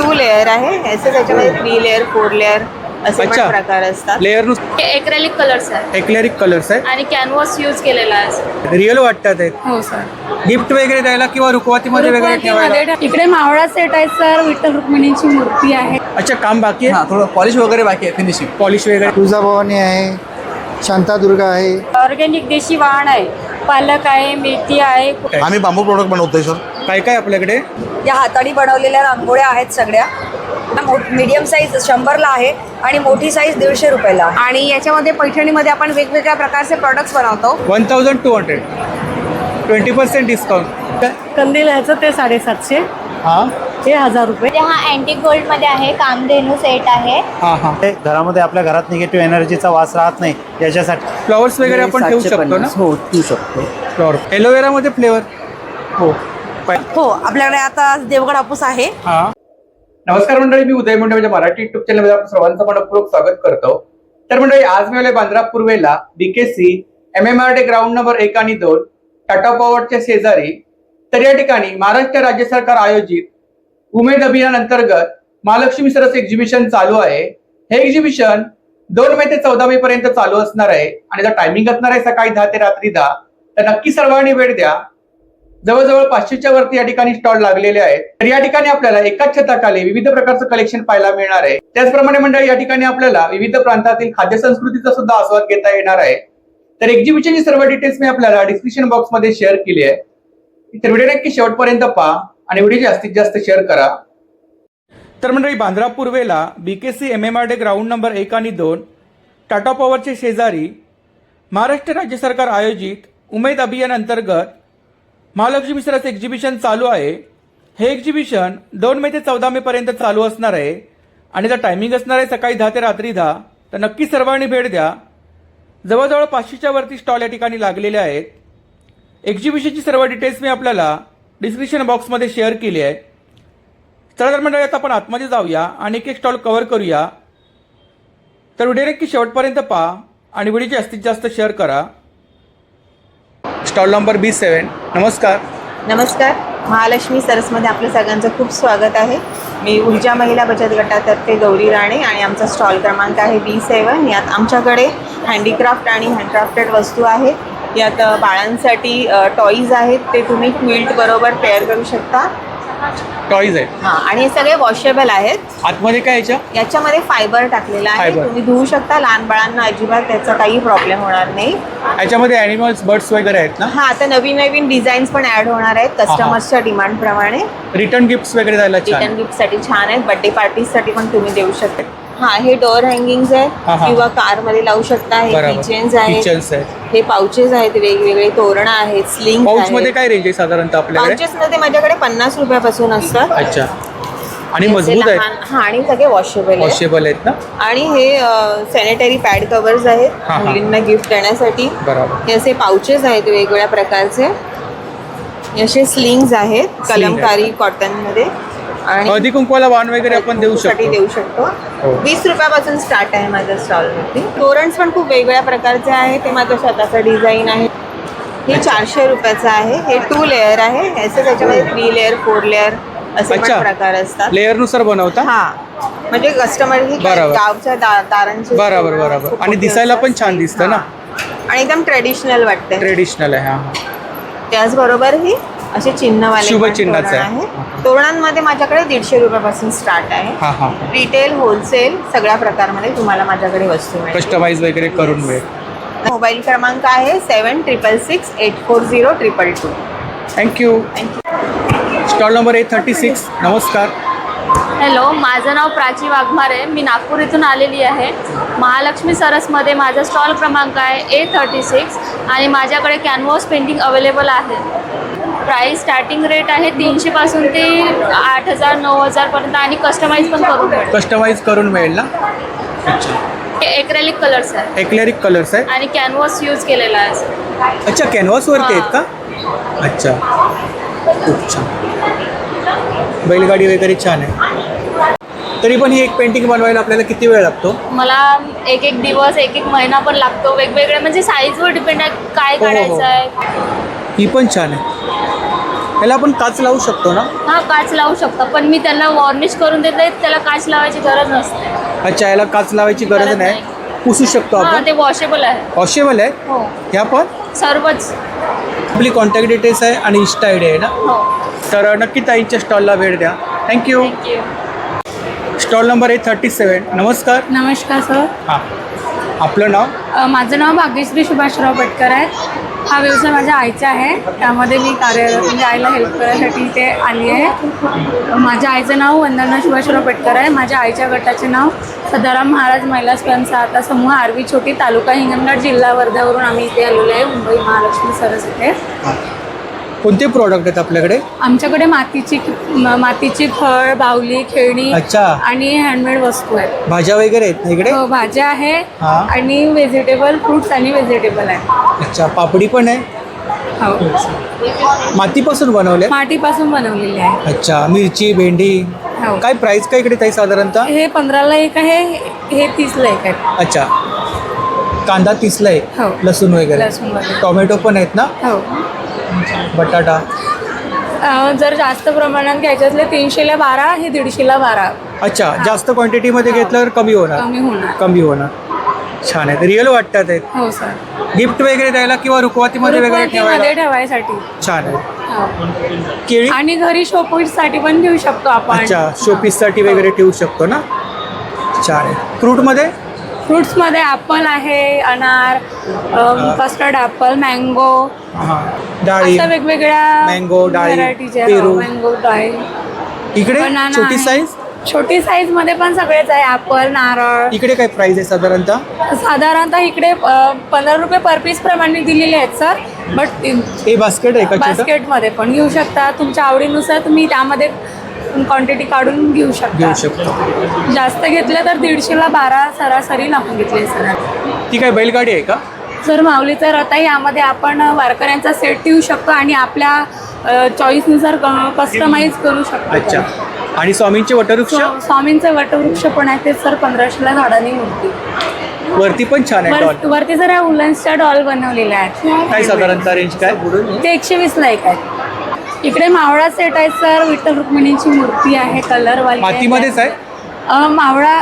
2 layer आहे. याचे त्याच्यामध्ये 3 लेअर 4 लेअर असे पण प्रकार असतात. लेअर हे एक्रेलिक कलर्स आहे एक्लेरिक कलर्स आहे आणि कॅनव्हास यूज केलेला आहे. रिअल वाटतात आहेत. हो सर. गिफ्ट वगैरे द्यायला किंवा रुखवातीमध्ये वगैरे ठेवायला. इकडे मावळा सेट आहे सर. विठ्ठल रुक्मिणीची मूर्ती आहे. अच्छा, काम बाकी आहे. थोडं पॉलिश वगैरे बाकी आहे, फिनिशिंग पॉलिश वगैरे. तुळजाभवानी आहे, शांतादुर्गा आहे. ऑर्गॅनिक देशी वाण आहे. पालक आहे, मेथी आहे. आम्ही बांबू प्रोडक्ट बनवतोय सर. काय काय आपल्याकडे. या हाताने बनवलेल्या रांगोळ्या आहेत सगळ्या. मीडियम साईज 100ला आहे आणि मोठी साईज 150 रुपयाला. आणि याच्यामध्ये पैठणीमध्ये आपण वेगवेगळ्या प्रकारचे प्रॉडक्ट्स बनवतो. 1200 20% डिस्काउंट. कंदील ह्याचं ते 750. हां हे 1000 रुपये. हा अँटिक गोल्ड मध्ये आहे. कामधेनू सेट आहे. हां हां. घरामध्ये आपल्या घरात निगेटिव्ह एनर्जीचा वास राहत नाही याच्यासाठी फ्लॉवर्स वगैरे आपण ठेवू शकतो ना. हो, ठेवू शकतो. फ्लॉवर एलोवेरामध्ये फ्लेवर. हो. हो, आपल्याकडे आता देवगड हापूस आहे. हां. नमस्कार मंडळी, मी उदय मुंडे माझ्या मराठी युट्यूब चॅनलमध्ये आपण सर्वांचं मनपूर्वक स्वागत करतो. तर मंडळी, आज मी आलोय बांद्रा पूर्वेला BKC MMRD ग्राउंड नंबर 1 आणि 2 टाटा पॉवरच्या शेजारी. तर या ठिकाणी महाराष्ट्र राज्य सरकार आयोजित उमेद अभियान अंतर्गत महालक्ष्मी सरस एक्झिबिशन चालू आहे. हे एक्झिबिशन 2 मे ते 14 मे पर्यंत चालू असणार आहे आणि त्याचा टायमिंग असणार आहे सकाळी 10 ते रात्री 10. तर नक्की सर्वांनी भेट द्या. जवळजवळ 500च्या वरती या ठिकाणी स्टॉल लागलेले आहेत. तर या ठिकाणी आपल्याला एकाच छताखाली विविध प्रकारचं कलेक्शन पाहायला मिळणार आहे. त्याचप्रमाणे मंडळी, या ठिकाणी आपल्याला विविध प्रांतातील खाद्य संस्कृतीचा सुद्धा आस्वाद घेता येणार आहे. तर एक्झिबिशनची सर्व डिटेल्स मी आपल्याला डिस्क्रिप्शन बॉक्स मध्ये शेअर केली आहे. तर व्हिडिओ नक्की शेवटपर्यंत पहा आणि व्हिडिओ जास्तीत जास्त शेअर करा. तर मंडळी, बांद्रा पूर्वेला BKC MMRD ग्राउंड नंबर 1 आणि 2 टाटा पॉवरच्या शेजारी महाराष्ट्र राज्य सरकार आयोजित उमेद अभियान अंतर्गत महालक्ष्मी सरस एक्झिबिशन चालू आहे. हे एक्झिबिशन 2 मे ते 14 मे पर्यंत चालू असणार आहे आणि त्याचा टायमिंग असणार आहे सकाळी 10 ते रात्री 10. तर नक्की सर्वांनी भेट द्या. जवळजवळ 500च्या वरती स्टॉल या ठिकाणी लागलेले आहेत. एक्झिबिशनची सर्व डिटेल्स मी आपल्याला डिस्क्रिप्शन बॉक्समध्ये शेअर केली आहे. चला तर मंडळी, आता आपण आतमध्ये जाऊया आणि एक स्टॉल कव्हर करूया. तर व्हिडिओ नक्की शेवटपर्यंत पहा आणि व्हिडिओ जास्तीत जास्त शेअर करा. Stall number B7. नमस्कार. नमस्कार. महालक्ष्मी सरसमध्ये आपल्या सगळ्यांचं खूप स्वागत आहे. मी ऊर्जा महिला बचत गटातर्फे गौरी राणे आणि आमचा स्टॉल क्रमांक आहे B7. यात आमच्याकडे हँडीक्राफ्ट आणि हँडक्राफ्टेड वस्तू आहेत. यात बाळांसाठी टॉईज आहेत, ते तुम्ही क्विल्ट बरोबर पेअर करू शकता. टॉईज आहे. हां, आणि हे सगळे वॉशेबल आहेत. आतमध्ये काय याच्यामध्ये फायबर टाकलेला आहे. फायबर. तुम्ही धुवू शकता. लहान बाळांना अजिबात त्याचा काही प्रॉब्लेम होणार नाही. याच्यामध्ये ॲनिमल्स बर्ड्स वगैरे आहेत ना. हा, आता नवीन नवीन डिझाईन्स पण ऍड होणार आहेत कस्टमर्सच्या डिमांड प्रमाणे. रिटर्न गिफ्ट्स वगैरे द्यायला रिटर्न छान. गिफ्ट साठी छान आहेत. बर्थडे पार्टीसाठी पण तुम्ही देऊ शकता. हा, हे डोअर हँगिंग्स आहेत किंवा कार मध्ये लावू शकता. हे किचन्स आहेत. हे पाउचेस आहेत, वेगवेगळे तोरणं आहेत, स्लिंग. पाउच मध्ये काय रेंज आहे साधारणतः आपल्याकडे. पाउचेस मध्ये माझ्याकडे 50 रुपयापासून असतात. अच्छा. आणि मजबूत आहेत. हा, आणि सगळे वॉशेबल आहेत ना. आणि हे सॅनिटरी पॅड कव्हर्स आहेत मुलींना गिफ्ट देण्यासाठी. बरोबर. हे असे पाउचेस आहेत वेगवेगळ्या प्रकारचे. असे स्लिंग्स आहेत कलमकारी कॉटन मध्ये. आणि हळदी कुंकवाला वाण वगैरे आपण देऊ शकतो. 20 रुपयापासून स्टार्ट आहे माझ्या स्टॉलवरती. तोरणस पण खूप वेगवेगळ्या प्रकारचे आहे. ते माझं स्वतःचं डिझाईन आहे. हे 400 रुपयाचं आहे. हे 2 लेअर आहे. याचे त्याच्यामध्ये 3 लेअर 4 लेअर असे पण प्रकार असतात. लेअर नुसार बनवता. हा, म्हणजे कस्टमर ही गावच्या दारांचे. बरोबर. आणि दिसायला पण छान दिसतं ना. आणि एकदम ट्रेडिशनल वाटतं. ट्रेडिशनल आहे. हा. त्याचबरोबर ही असे चिन्हवाले शुभ चिन्हाचं आहे. तोरणांमध्ये माझ्याकडे 150 रुपयापासून स्टार्ट आहे. रिटेल होलसेल सगळ्या प्रकारमध्ये तुम्हाला माझ्याकडे वस्तू मिळेल. कस्टमाइज वगैरे करून मिळेल. मोबाईल क्रमांक आहे 7666 840 222. थँक्यू. Stall number A36. नमस्कार. हॅलो, माझं नाव प्राची वाघमारे. मी नागपूर इथून आलेली आहे. महालक्ष्मी सरसमध्ये माझा स्टॉल क्रमांक आहे A36 आणि माझ्याकडे कॅनव्हास पेंटिंग अवेलेबल आहे. प्राईस स्टार्टिंग रेट आहे 300 पासून ते 8000 9000 पर्यंत आणि कस्टमाइज करून मिळेल ना. अच्छा. हे एक्रेलिक कलर्स आहे. एक्लेरिक कलर्स आहे आणि कॅनव्हास यूज केलेला आहे. अच्छा, कॅनव्हास वरती आहेत का. अच्छा, खूप छान. बैलगाडी वगैरे छान आहे. तरी पण ही एक पेंटिंग बनवायला आपल्याला किती वेळ लागतो. मला एक दिवस एक महिना पण लागतो. वेगवेगळे म्हणजे साईजवर डिपेंड आहे काय काढायचं आहे. ही पण छान आहे. याला आपण काच लावू शकतो ना? हा काच लावू शकता, पण मी त्याला वॉर्निश करून देते, त्याला काच लावायची गरज नसते. अच्छा, याला काच लावायची गरज गरज नाही, नाही. पुसू शकतो हा आपण. ते वॉशेबल आहे. वॉशेबल आहे हो ह्या पण. सर्वच. आपली कॉन्टॅक्ट डिटेल्स आहे आणि इन्स्टा आय डी आहे ना, हो तर नक्की ताईंच्या स्टॉलला भेट द्या. थँक्यू. थँक्यू. स्टॉल नंबर आहे 37. नमस्कार. नमस्कार सर. हां, आपलं नाव? माझं नाव भाग्यश्री सुभाषराव पटकर आहे. हा व्यवसाय माझ्या आईचा आहे, त्यामध्ये मी कार्यरत म्हणजे आईला हेल्प करायसाठी इथे आली आहे. माझ्या आईचं नाव वंदना सुभाषराव पटकर आहे. माझ्या आईच्या गटाचे नाव सदाराम महाराज महिला स्वयंसहायता समूह आरवी छोटी तालुका हिंगणघाट जिल्हा वर्ध्यावरून आम्ही इथे आलेलो आहे, मुंबई महालक्ष्मी सरस इथे. कोणते प्रॉडक्ट आहेत आपल्याकडे? आमच्याकडे मातीची फळ, बाहुली, खेळणी अच्छा. आणि हँडमेड वस्तू आहेत. भाज्या वगैरे आहेत ना इकडे? हो, भाज्या आहे हा. आणि व्हेजिटेबल फ्रुट्स आणि व्हेजिटेबल आहे. अच्छा, पापडी पण आहे. हो, मातीपासून बनवले? मातीपासून बनवलेली आहे. अच्छा, मिरची, भेंडी. हो. काय प्राइस काय इकडे ताई साधारणतः? हे 15ला एक आहे, हे 30ला एक आहे. अच्छा, कांदा 30ला आहे. हो. लसूण वगैरे. लसूण वगैरे. टोमॅटो पण आहेत ना? हो. बटाटा. जर जास्त प्रमाणात घ्यायचे असले 300ला 12, हे 150ला 12 अच्छा, जास्त क्वांटिटीमध्ये घेतल्यावर कमी होणार. कमी होणार. छान आहे, रिअल वाटतात आहेत. हो सर. गिफ्ट वगैरे द्यायला किंवा रुखवातीमध्ये वगैरे ठेवायला मध्ये ठेवायसाठी. छान आहे. हो. केळी. आणि घरी शोपीससाठी पण घेऊ शकतो आपण. अच्छा, शोपीससाठी वगैरे ठेवू शकतो ना. छान आहे. फ्रूटमध्ये? फ्रुट्समध्ये ॲपल आहे, अनार, कस्टर्ड ॲपल, मँगो, हां, डाळी. अशा वेगवेगळ्या मँगो, डाळी, व्हरायटीचे. पेरू. मँगो, डाळी. इकडे Banana छोटी आहे. साईज. छोटी साईजमध्ये पण सगळेच आहे, ॲपल, नारळ. इकडे काय प्राइस आहे साधारणतः? साधारणतः इकडे 15 रुपये पर पीस प्रमाणे दिलेले आहेत सर. बट हे बास्केट आहे का छोटं? बास्केटमध्ये पण घेऊ शकता, तुमच्या आवडीनुसार तुम्ही त्यामध्ये क्वांटिटी काढून घेऊ घेऊ शकतो. जास्त घेतलं तर 150ला 12 सरासरी लावून घेतले सर. ती काय बैलगाडी आहे का? सर माऊलीचा रथ आहे, यामध्ये आपण वारकऱ्यांचा सेट ठेवू शकतो आणि आपल्या चॉईसनुसार कस्टमाइज करू शकतो. अच्छा, आणि स्वामींचे वटवृक्ष स्वामींचे वटवृक्ष पण आहे, ते सर 1500ला झाडांनी मूर्ती. वरती पण छान आहे डॉल. वरती सर ह्या उलन्सच्या डॉल बनवलेल्या आहेत. काय साधारणतः रेंज काय? ते 120ला एक आहे. इकडे मावळा सेट आहे सर, विठ्ठल रुक्मिणीची मूर्ती आहे, कलरवाली. मातीमध्येच आहे? मावळा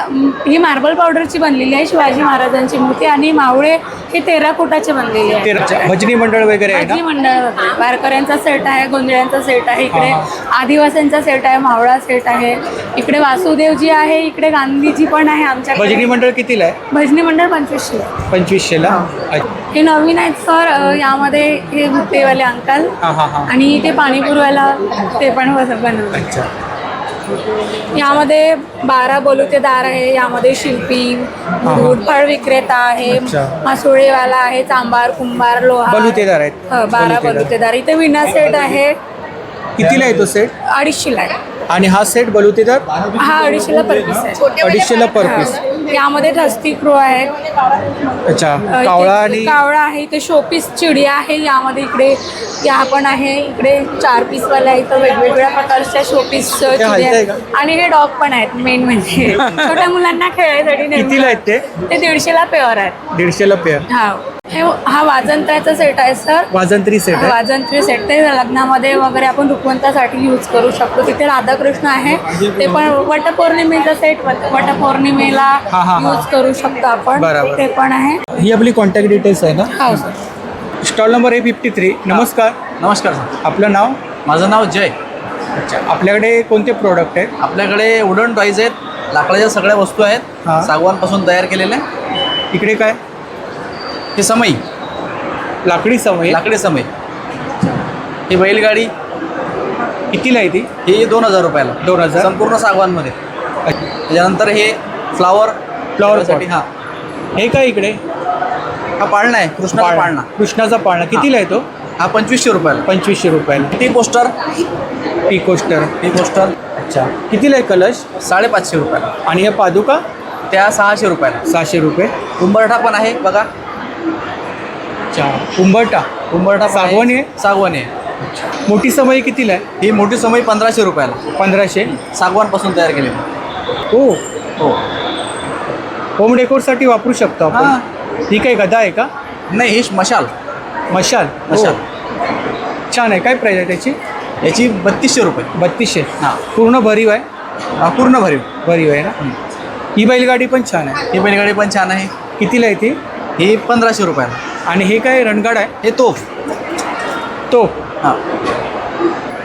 ही मार्बल पावडरची बनलेली आहे, शिवाजी महाराजांची मूर्ती. आणि मावळे हे 13 फुटाचे बनलेले आहे. भजनी मंडळ वगैरे आहे भजनी ना? मंडळ वगैरे. वारकऱ्यांचा सेट आहे, गोंधळ्यांचा सेट आहे. इकडे आदिवासींचा सेट आहे, मावळा सेट आहे. इकडे वासुदेवजी आहे, इकडे गांधीजी पण आहे आमच्याकडे. भजनी मंडळ कितीला आहे? भजनी मंडळ 2500. 2500ला. हे नवीन आहेत सर, यामध्ये हे बुट्टेवाले अंकल हां हां हां. आणि ते पाणी पुरवायला ते पण बनवलं. अच्छा. यामध्ये 12 बलुतेदार आहे, यामध्ये शिल्पी, दूध फळ विक्रेता आहे, अच्छा. मासोळेवाला आहे, चांभार, कुंभार, लोहा. बलुतेदार आहेत. 12 बलुतेदार. इथे विना सेट आहे, कितीला आहे तो सेट? 250ला आहे. आणि हा सेट बलुतेदार? हा 250ला पर पीस आहे. 250ला पर पीस. यामध्ये धस्तिक्रू आहेत. अच्छा, इथे कावळा आणि कावळा आहे, इथे शोपीस चिडी आहे. यामध्ये इकडे या पण आहे, इकडे 4 पीसवाले आहेत, तर वेगवेगळ्या प्रकारच्या शोपीस चिडी हलतंय आहेत. का? आणि हे डॉग पण आहेत मेन म्हणजे छोट्या मुलांना खेळायसाठी कितीला आहेत ते? ते 150ला पेअर आहेत. 150ला पेअर. हा वाजंत्र्याचा सेट आहे सर. वाजंत्री सेट आहे. वाजंत्री सेट ते लग्नामध्ये वगैरे आपण रुखवंतासाठी यूज करू शकतो. तिथे राधाकृष्ण आहे, ते पण वटपौर्णिमेचा सेट, वटपौर्णिमेला हा, हा. यूज करू शकतो आपण. बरोबर. ते पण आहे. ही आपली कॉन्टॅक्ट डिटेल्स आहे ना? हो सर. स्टॉल नंबर आहे 53. नमस्कार. नमस्कार सर. आपलं नाव? माझं नाव जय. अच्छा, आपल्याकडे कोणते प्रोडक्ट आहेत? आपल्याकडे वुडन टॉईज आहेत, लाकडाच्या सगळ्या वस्तू आहेत, हां. सागवानपासून तयार केलेल्या. इकडे काय? हे समई, लाकडी समय. लाकडी समई. ही बैलगाडी, कितीला आहे ती? ही 2000 रुपयाला. 2000. संपूर्ण सागवानमध्ये. अच्छा. त्याच्यानंतर हे फ्लावर pot. हां. हे काय इकडे? हा पाळणा आहे, कृष्णाचा पाळणा. कृष्णाचा पाळणा कितीला आहे तो? हा 2500 रुपयाला. 2500 रुपयाला. T poster, tea coaster. T poster अच्छा, कितीला आहे कलश? 550 रुपयाला. आणि या पादुका? त्या 600 रुपयाला. 600 रुपये. उंबरठा पण आहे बघा. अच्छा, उंबरटा. उंबरठा पण सागवानी आहे? सागवानी आहे. मोठी समई कितीला आहे? ही मोठी समई 1500 रुपयाला. 1500. सागवानपासून तयार केलेली. हो, हो. होम डेकोरसाठी वापरू शकतो आपण. हां. ही काय गदा आहे का? नाही, ही मशाल. मशाल. मशाल. हो. छान आहे. काय प्राईस आहे त्याची? याची 3200 रुपये. 3200. हां. पूर्ण भरीव आहे. पूर्ण भरीव. भरीव आहे ना. ही बैलगाडी पण छान आहे. ही बैलगाडी पण छान आहे. कितीला आहे ती? ही 1500 रुपयाला. आणि हे काय रणगाड आहे? हे तोफ. तो हां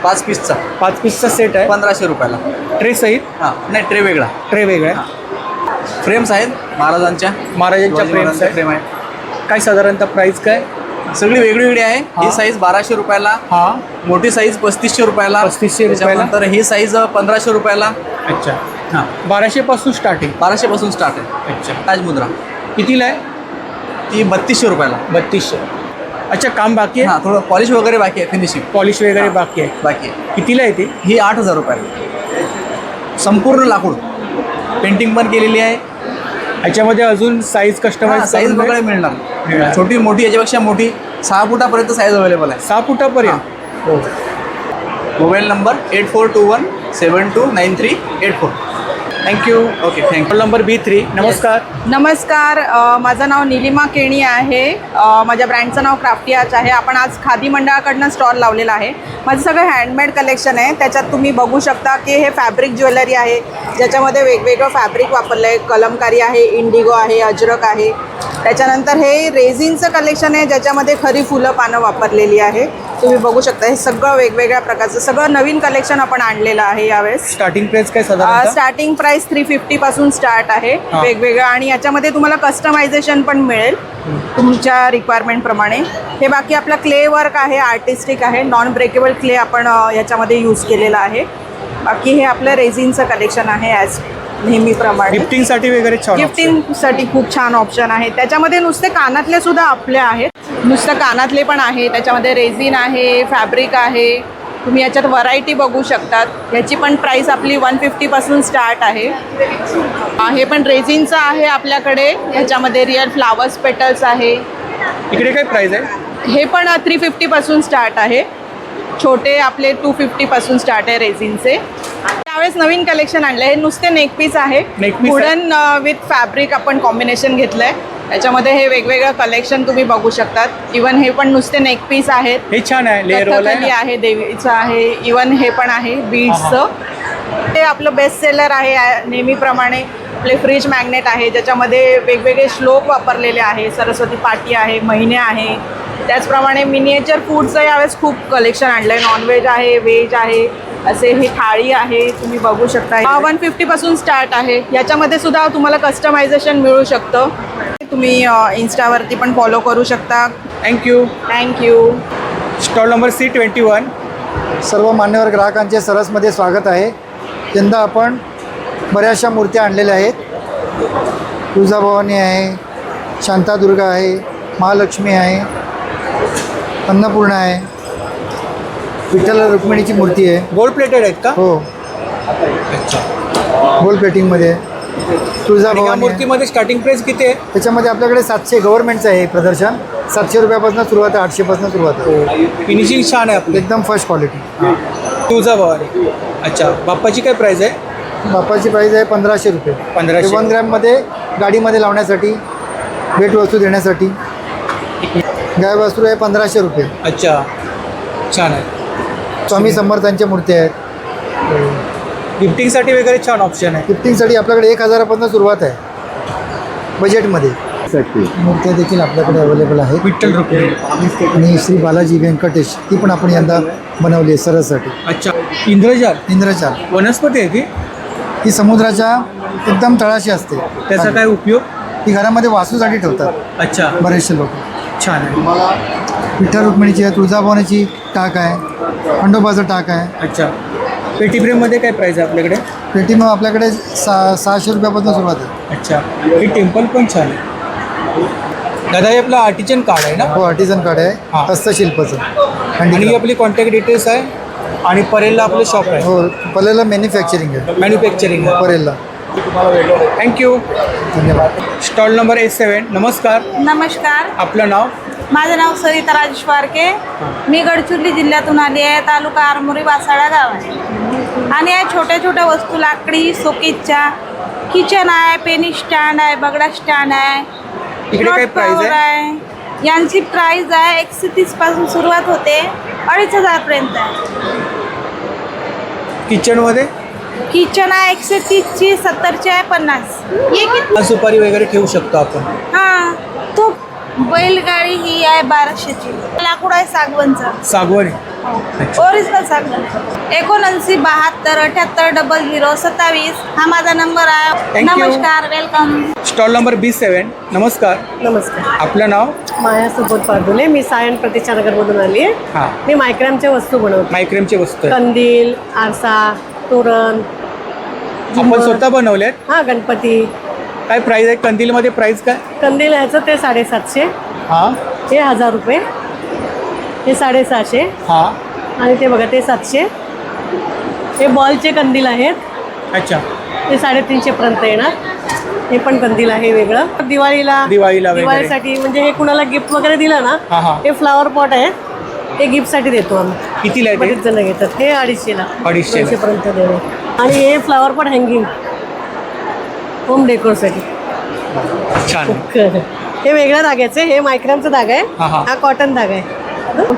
5 पीसचा 5 पीसचा सेट आहे. 1500 रुपयाला. ट्रे सहित. हां नाही ट्रे वेगळा. ट्रे वेगळा आहे. फ्रेम्स आहेत महाराजांच्या महाराजांच्या फ्रेम्स आहे. फ्रेम आहे. काय साधारणतः प्राइस काय? सगळी वेगळी आहे. हां. ही साईज 1200 रुपयाला. हा. मोठी साईज 3500 रुपयाला. 3500 रुपयाला. त्याच्यानंतर ही साईज 1500 रुपयाला. अच्छा. हां 1200 पासून स्टार्टिंग. 1200 पासून स्टार्ट आहे. अच्छा. ताजमुद्रा कितीला आहे? ती 3200 रुपयाला. 3200. अच्छा, काम बाकी आहे. हां थोडं पॉलिश वगैरे बाकी आहे. फिनिशिंग पॉलिश वगैरे बाकी आहे. बाकी आहे. कितीला आहे ती? ही 8000 रुपयाला. संपूर्ण लाकूड पेंटिंग पण केलेली आहे. याच्यामध्ये अजून साईज कस्टमाइज साईज वगैरे मिळणार. छोटी मोठी याच्यापेक्षा मोठी 6 फुटापर्यंत साईज अवेलेबल आहे. 6 फुटापर्यंत. हो. Mobile number 8421729384. Thank you. Okay thank you. Number B3. नमस्कार. नमस्कार, माझं नाव निलिमा केणी आहे. माझ्या ब्रँडचं नाव क्राफ्टी आर्च आहे. आपण आज खादी मंडळाकडनं स्टॉल लावलेला आहे. माझं सगळं हँडमेड कलेक्शन आहे. त्याच्यात तुम्ही बघू शकता की हे फॅब्रिक ज्वेलरी आहे, ज्याच्यामध्ये वेगवेगळं फॅब्रिक वापरलं आहे. कलमकारी आहे, इंडिगो आहे, अजरक आहे. त्याच्यानंतर हे रेझिनचं कलेक्शन आहे, ज्याच्यामध्ये खरी फुलं पानं वापरलेली आहे. तुम्ही बघू शकता हे सगळं वेगवेगळ्या प्रकारचं सगळं नवीन कलेक्शन आपण आणलेलं आहे यावेळेस. स्टार्टिंग प्राइस काय साधारणतः? स्टार्टिंग प्राइस 350 पासून स्टार्ट आहे. हां. वेगवेगळं, आणि याच्यामध्ये तुम्हाला कस्टमायझेशन पण मिळेल तुमच्या रिक्वायरमेंटप्रमाणे. हे बाकी आपला क्ले वर्क आहे, आर्टिस्टिक आहे, नॉन ब्रेकेबल क्ले आपण याच्यामध्ये यूज केलेला आहे. बाकी हे आपलं रेझिनचं कलेक्शन आहे ॲज नेहमीप्रमाणे. गिफ्टिंगसाठी वगैरे छान. गिफ्टिंगसाठी खूप छान ऑप्शन आहे. त्याच्यामध्ये नुसते कानातले सुद्धा आपले आहेत. नुसतं कानातले पण आहे, त्याच्यामध्ये रेझिन आहे, फॅब्रिक आहे. तुम्ही याच्यात व्हरायटी बघू शकतात. ह्याची पण प्राईस आपली 150 पासून स्टार्ट आहे. हे पण रेझिनचं आहे आपल्याकडे. ह्याच्यामध्ये रिअल फ्लावर्स पेटल्स आहे. इकडे काय प्राइस आहे? हे पण 350 पासून स्टार्ट आहे. छोटे आपले 250 पासून स्टार्ट आहे रेझिनचे. त्यावेळेस नवीन कलेक्शन आणलं. हे नुसते नेकपीस आहे. Neck piece wooden with fabric आपण कॉम्बिनेशन घेतलं आहे. त्याच्यामध्ये हे वेगवेगळं कलेक्शन तुम्ही बघू शकतात. इवन हे पण नुसते नेकपीस आहेत. हे छान आहे. लेअरवाला कथकली आहे, देवीचं आहे, इवन हे पण आहे बीड्सचं. ते आपलं बेस्ट सेलर आहे नेहमीप्रमाणे. आपले फ्रीज मॅग्नेट आहे, ज्याच्यामध्ये वेगवेगळे श्लोक वापरलेले आहे. सरस्वती पाटी आहे, महिने आहे. त्याचप्रमाणे मिनिएचर फूडचं यावेळेस खूप कलेक्शन आणलं आहे. नॉनव्हेज आहे, व्हेज आहे. असे ही थाळी आहे, तुम्ही बघू शकता. 150 पासून स्टार्ट आहे. याच्यामध्ये सुद्धा तुम्हाला कस्टमायझेशन मिळू शकतं. तुम्ही इन्स्टावरती पण फॉलो करू शकता. Thank you. Thank you. Stall number C21. सर्व मान्यवर ग्राहकांचे सरसमध्ये स्वागत आहे. यंदा आपण बऱ्याचशा मूर्त्या आणलेल्या आहेत. तुळजाभवानी आहे, शांतादुर्गा आहे, महालक्ष्मी आहे, अन्नपूर्णा आहे, विठ्ठल रुक्मिणीची मूर्ती आहे. गोल्ड प्लेटेड आहेत का? हो, गोल्ड प्लेटिंगमध्ये आहे. आणि या तुळजाभवानी आहे. मूर्तीमध्ये स्टार्टिंग प्राइस किती आहे? त्याच्यामध्ये आपल्याकडे 700 गव्हर्नमेंटचं आहे प्रदर्शन. 700 रुपयापासून सुरुवात आहे, 800पासून सुरुवात आहे. फिनिशिंग छान आहे आपली. एकदम फर्स्ट क्वालिटी. तुळजाभवानी. अच्छा, बाप्पाची काय प्राइस आहे? बापाची प्राईज आहे 1500 रुपये. 1500. 1 ग्रॅममध्ये गाडीमध्ये लावण्यासाठी, भेटवस्तू देण्यासाठी. गाय वासरू आहे 1500 रुपये. अच्छा, छान आहे. स्वामी समर्थांच्या मूर्त्या आहेत. गिफ्टिंगसाठी वगैरे छान ऑप्शन आहे. गिफ्टिंगसाठी आपल्याकडे 1000पासून सुरुवात आहे बजेटमध्ये. मूर्त्या देखील आपल्याकडे अवेलेबल आहेत. विठ्ठल रुक्मिणी. आणि श्री बालाजी व्यंकटेश ती पण आपण यंदा बनवली आहे सरससाठी. अच्छा, इंद्रजाल इंद्रचाल वनस्पती आहे ती. ही समुद्राच्या एकदम तळाशी असते. त्याचा काय उपयोग? ती घरामध्ये वासूसाठी ठेवतात अच्छा, बरेचसे लोक. छान आहे. विठ्ठल रुक्मिणीची आहे, तुळजाभवानीची टाक आहे, खंडोबाचं टाक आहे. अच्छा, पेटी फ्रेममध्ये काय प्राइस आहे आपल्याकडे? पेटी मग आपल्याकडे 600 रुपयापासून सुरुवात आहे. अच्छा, ही टेम्पल पण छान आहे. दादा हे आपलं आर्टिजन कार्ड आहे ना? हो, आर्टिझन कार्ड आहे, हां. हस्तशिल्पाचं. आणि ही हँडीक्राफ्ट. आपली कॉन्टॅक्ट डिटेल्स आहे. आणि परेलला आपलं शॉप आहे. हो, पलेला मॅन्युफॅक्चरिंग आहे. मॅन्युफॅक्चरिंग आहे. परेलला. थँक्यू. धन्यवाद. Stall number A7. नमस्कार, नमस्कार, आपलं नाव? माझं नाव सरिता राजेश पारके. मी गडचिरोली जिल्ह्यातून आली आहे. तालुका आरमोरी बासाळा गाव आहे. आणि या छोट्या छोट्या वस्तू लाकडी शोकेसच्या किचन आहे, पेनी स्टँड आहे, बगडा स्टँड आहे, इकडे काय नोट प्राइस कव्हर आहे? आहे. यांची प्राईज आहे 130 पासून सुरुवात होते, 2500 पर्यंत आहे. किचनमध्ये किचन आहे 130ची, 70ची आहे, 50. ये किती? सुपारी वगैरे ठेवू शकतो आपण. हां, तो बैलगाडी ही आहे 1200ची. लाकूड आहे सागवनचं, सागवानी. ओरिजिनल सागवन. 79 72 78 00 27 हा माझा नंबर आहे. Thank you. नमस्कार, वेलकम. Stall number B7. नमस्कार, नमस्कार, आपलं नाव? माया सुबोध पारदुले. मी सायन प्रतीक्षा नगरमधून आली आहे. हां, मी मायक्रॅमच्या वस्तू बनवते. मायक्रेमची वस्तू आहे. कंदील, आरसा, तोरण. आपण स्वतः बनवले आहेत. हां, गणपती. काय प्राइस आहे कंदीलमध्ये? प्राइस काय? कंदील ह्याचं ते 750. हां हे 1000 रुपये. हे 650. हां. आणि ते बघा ते 700. हे बॉलचे कंदील आहेत. अच्छा, ते 350 पर्यंत येणार. हे पण कंदील आहे वेगळं. दिवाळीला वगैरे. दिवाळीसाठी म्हणजे हे कुणाला गिफ्ट वगैरे दिलं ना, हां हां. हे फ्लावर पॉट आहे. ते गिफ्टसाठी देतो आम्ही. कितीला आहे बरेच जण घेतात. हे 250ला. 250 ला. 200 पर्यंत देणे. आणि हे फ्लावर पॉट हँगिंग होम डेकोरसाठी. छान. हे वेगळ्या धाग्याचे. हे मायक्रॅमचा धागा आहे. हा, हा. हा कॉटन धागा आहे.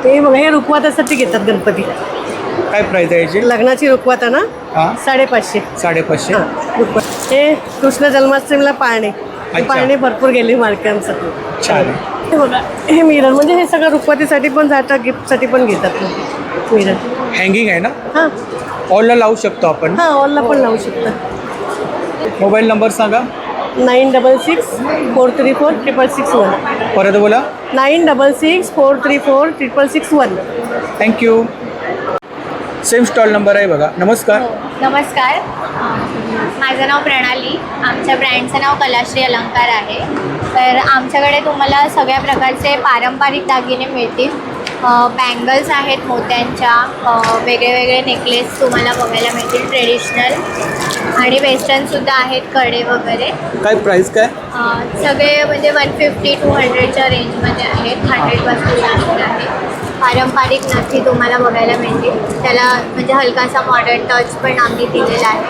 ते बघा हे रुखवातासाठी घेतात गणपती. काय प्राइस आहे याची? लग्नाची रुखवाता ना हां, 550. 550. हां, रुखवात. हे कृष्ण जन्माष्टमीला पाळणे. अच्छा. पाळणे भरपूर गेले मायक्रॅमसाठी. छान आहे. हे बघा हे मिरर म्हणजे हे सगळं रुखवातीसाठी पण जातात, गिफ्टसाठी पण घेतात मिरर. हँगिंग आहे ना? हां ऑलला लावू शकतो आपण. हां, ऑलला पण लावू शकता. मोबाईल नंबर सांगा. 966 434 661. परत बोला. 966 434 661. थँक्यू. सेम स्टॉल नंबर आहे बघा. नमस्कार, नमस्कार, माझं नाव प्रणाली. आमच्या ब्रँडचं नाव कलाश्री अलंकार आहे. तर आमच्याकडे तुम्हाला सगळ्या प्रकारचे पारंपरिक दागिने मिळतील. बँगल्स आहेत मोत्यांच्या, वेगळे वेगळे नेकलेस तुम्हाला बघायला मिळतील, ट्रेडिशनल आणि वेस्टर्नसुद्धा आहेत, कडे वगैरे. काय प्राइस काय? सगळे म्हणजे 150 to 100च्या रेंजमध्ये आहेत. 100पासून जास्त आहे. पारंपरिक नथी तुम्हाला बघायला मिळतील. त्याला म्हणजे हलकासा मॉडर्न टच पण आम्ही दिलेला आहे.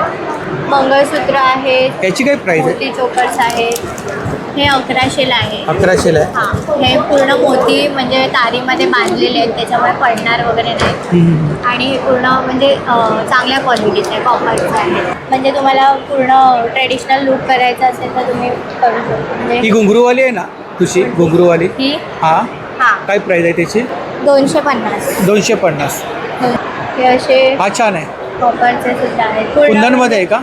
मंगळसूत्र आहेत, याची काय प्राइस आहे? मोती चोकर्स आहेत. हे 1100ला आहे. 1100ला आहे. हां, हे पूर्ण मोती म्हणजे तारीमध्ये बांधलेले आहेत, त्याच्यामुळे पडणार वगैरे नाही. आणि हे पूर्ण म्हणजे चांगल्या क्वालिटीचं आहे, कॉपरचं आहे. म्हणजे तुम्हाला पूर्ण ट्रेडिशनल लुक करायचा असेल तर तुम्ही करू शकता. म्हणजे ही घुंगरूवाली आहे ना, तुझी घुंगरूवाली? ही हां. हां काय प्राइस आहे त्याची? 250. 250. हे असे हा छान आहे. कॉपरचे सुद्धा आहेत. कुंदनमध्ये आहे का?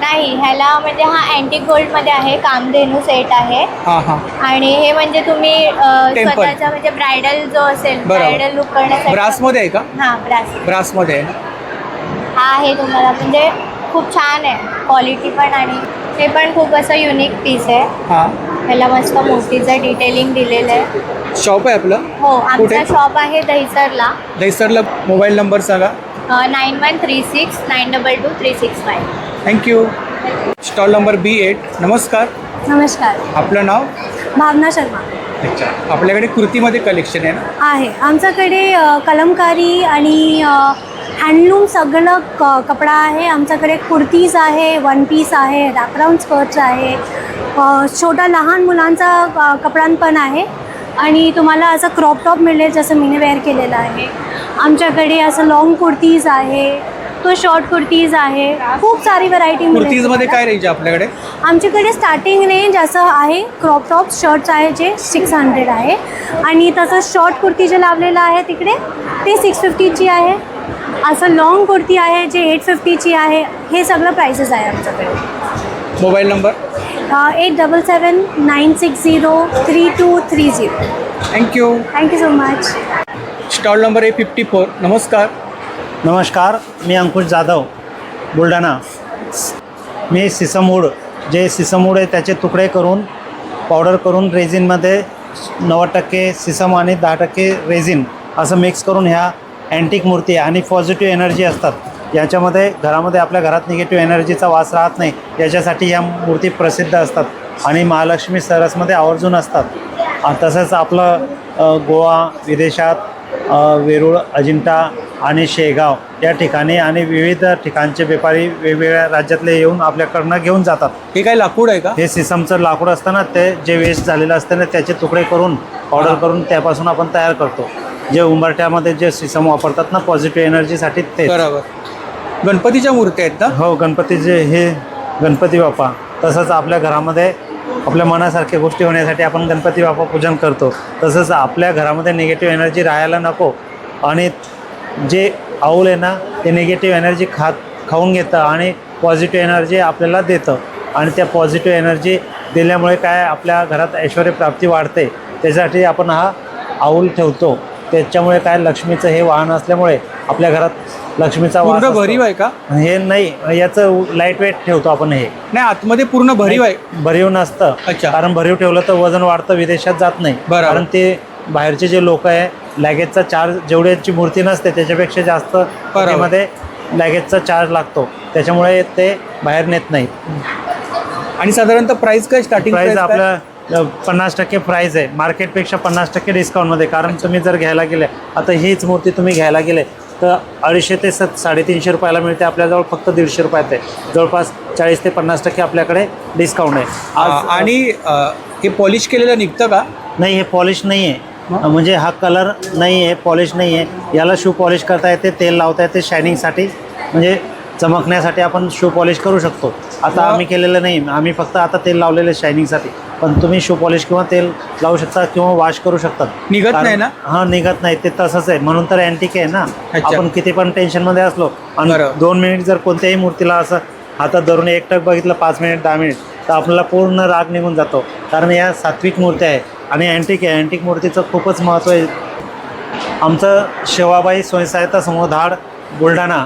नाही, ह्याला म्हणजे हा अँटिक गोल्डमध्ये आहे. कामधेनू सेट आहे. हां हां. आणि हे म्हणजे तुम्ही टेम्पल. स्वतःचा म्हणजे ब्रायडल जो असेल, बरोबर. ब्रायडल लुक करण्यासाठी. ब्रासमध्ये आहे का? हां, ब्रास. ब्रासमध्ये आहे ना? हा आहे तुम्हाला म्हणजे खूप छान आहे क्वालिटी पण. आणि हे पण खूप असं युनिक पीस आहे. हां. ह्याला मस्त मोठीचं डिटेलिंग दिलेलं आहे. शॉप आहे आपलं? हो, कुठे? आमचा शॉप आहे दहिसरला. दहिसरला. मोबाईल नंबर सांगा. 9136 922 365. थँक्यू. Stall number B8. नमस्कार, नमस्कार, आपलं नाव? भावना शर्मा. अच्छा, आपल्याकडे कृतीमध्ये कलेक्शन आहे ना? आहे आमच्याकडे कलमकारी आणि हँडलूम सगळं कपडा आहे. आमच्याकडे कुर्तीज आहे, वन पीस आहे, रॅपराऊंड स्कर्ट्स आहे, छोटा लहान मुलांचा कपडां पण आहे. आणि तुम्हाला असं क्रॉप टॉप मिळेल जसं मीने वेअर केलेलं आहे. आमच्याकडे असं लॉंग कुर्तीज आहे, तो शॉर्ट कुर्तीज आहे. खूप सारी व्हरायटी मिळेल. कुर्तीजमध्ये काय रेंज आहे आपल्याकडे? आमच्याकडे स्टार्टिंग रेंज असं आहे. क्रॉप टॉप शर्ट्स आहे जे 600 आहे. आणि तसं शॉर्ट कुर्ती जे लावलेलं आहे तिकडे ते 650ची आहे. असं लॉंग कुर्ती आहे जे 850ची आहे. हे सगळं प्राइसेस आहे आमच्याकडे. Mobile number? 877960 3230. Thank you. Thank you so much. Stall number A54. नमस्कार. नमस्कार, मी अंकुश जाधव, बुलढाणा. मी सिसमूड जे सिसमूड आहे त्याचे तुकडे करून पावडर करून रेझिनमध्ये 90% सिसम आणि 10% रेझिन असं मिक्स करून ह्या अँटिक मूर्ती आणि पॉझिटिव्ह एनर्जी असतात. याच्यामध्ये घरामध्ये आपल्या घरात निगेटिव्ह एनर्जीचा वास राहत नाही याच्यासाठी ह्या मूर्ती प्रसिद्ध असतात आणि महालक्ष्मी सरसमध्ये आवर्जून असतात. तसंच आपलं गोवा, विदेशात वेरूळ, अजिंठा आणि शेगाव या ठिकाणी आणि विविध ठिकाणचे व्यापारी वेगवेगळ्या राज्यातले येऊन आपल्याकडनं घेऊन जातात. हे काय लाकूड आहे का? हे सिसमचं लाकूड असतं ना, ते जे वेस्ट झालेलं असतं ना त्याचे तुकडे करून पावडर करून त्यापासून आपण तयार करतो. जे उंबरठ्यामध्ये जे सिसम वापरतात ना पॉझिटिव्ह एनर्जीसाठी ते. बरोबर. गणपतीच्या मूर्त्या आहेत ना? हो, गणपतीचे हे गणपती बाप्पा. तसंच आपल्या घरामध्ये आपल्या मनासारख्या गोष्टी होण्यासाठी आपण गणपती बाप्पा पूजन करतो. तसंच आपल्या घरामध्ये निगेटिव्ह एनर्जी राहायला नको आणि जे आऊल आहे ना ते निगेटिव्ह एनर्जी खाऊन घेतं आणि पॉझिटिव्ह एनर्जी आपल्याला देतं. आणि त्या पॉझिटिव्ह एनर्जी दिल्यामुळे काय आपल्या घरात ऐश्वर्यप्राप्ती वाढते. त्यासाठी आपण हा आऊल ठेवतो. त्याच्यामुळे काय लक्ष्मीचं हे वाहन असल्यामुळे आपल्या घरात लक्ष्मीचा वास पूर्ण असतो. भरीव आहे का? हे नाही, याचं लाईट वेट ठेवतो आपण. हे नाही, आतमध्ये पूर्ण भरीव आहे. भरीव नसतं. अच्छा. कारण भरीव ठेवलं तर वजन वाढतं, विदेशात जात नाही. बरोबर. कारण ते बाहेरचे जे लोक आहे लॅगेजचा चार्ज जेवढ्याची मूर्ती नसते त्याच्यापेक्षा जास्त मध्ये लॅगेजचा चार्ज लागतो. त्याच्यामुळे ते बाहेर नेत नाहीत. आणि साधारणतः प्राइस काय स्टार्टिंग प्राईस आपलं 50% प्राईज आहे. मार्केटपेक्षा 50% डिस्काउंटमध्ये. कारण तुम्ही जर घ्यायला गेले, आता हीच मूर्ती तुम्ही घ्यायला गेले तर 250 ते 350 रुपयाला मिळते. आपल्याजवळ फक्त 150 रुपयात आहे. जवळपास 40 ते 50% आपल्याकडे डिस्काउंट आहे. आणि हे पॉलिश केलेलं निघतं का? नाही, हे पॉलिश नाही आहे. म्हणजे हा कलर नाही आहे, पॉलिश नाही आहे. याला शू पॉलिश करता येते, तेल लावता येते शायनिंगसाठी, म्हणजे चमकण्यासाठी आपण शू पॉलिश करू शकतो. आता आम्ही केलेलं नाही, आम्ही फक्त आता तेल लावलेलं शायनिंगसाठी. पण तुम्ही शू पॉलिश किंवा तेल लावू शकता किंवा वॉश करू शकता. निघत नाही ना? हां, निघत नाही. ते तसंच आहे, म्हणून तर अँटिक आहे ना. आपण किती पण टेन्शनमध्ये असलो आणि 2 मिनिट जर कोणत्याही मूर्तीला असं हातात धरून एकटक बघितलं 5 मिनिट 10 मिनिट तर आपल्याला पूर्ण राग निघून जातो. कारण या सात्विक मूर्त्या आहे आणि अँटिक आहे. अँटिक मूर्तीचं खूपच महत्त्व आहे. आमचं शेवाबाई स्वयंसहायता समूह धाड बुलढाणा,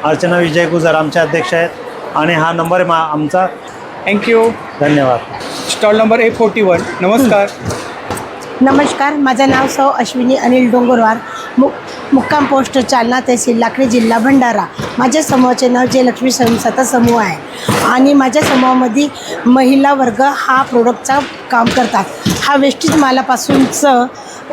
अर्चना विजय गुजर आमचे अध्यक्ष आहेत आणि हा नंबर आहे आमचा. थँक्यू, धन्यवाद. Stall number A41. नमस्कार. नमस्कार, माझं नाव सौ अश्विनी अनिल डोंगरवार, मुक्काम पोस्ट चालना तहसील लाखनी जिल्हा भंडारा. माझ्या समूहाचे नाव जयलक्ष्मी स्वयंसहायता समूह आहे आणि माझ्या समूहामध्ये महिला वर्ग हा प्रोडक्टचा काम करतात. हा वेस्टेज मालापासूनचं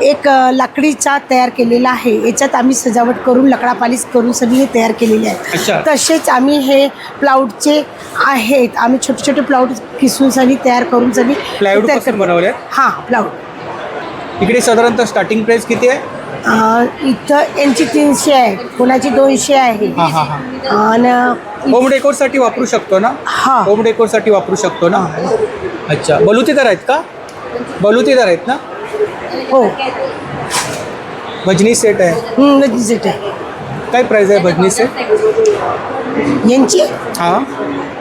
एक लाकडीचा तयार केलेला आहे. याच्यात आम्ही सजावट करून लकडा पालिश करून सगळी हे तयार केलेले आहे. तसेच आम्ही हे प्लाऊडचे आहेत. आम्ही छोटे छोटे प्लाऊड किसून सगळी तयार करून सगळी प्लायवूड बनवले. हां, प्लाऊड. इकडे साधारणतः स्टार्टिंग प्राइस किती आहे? इथं यांची 300 आहे, कोणाची 200 आहे. आणि होम डेकोरसाठी वापरू शकतो ना? हां, होम डेकोरसाठी वापरू शकतो ना? अच्छा. बलुतेदार आहेत का? बलुतेदार आहेत ना? हो, भजनी सेट आहे. नदी सेट आहे. काय प्राइस आहे भजनी सेट? यांची हां,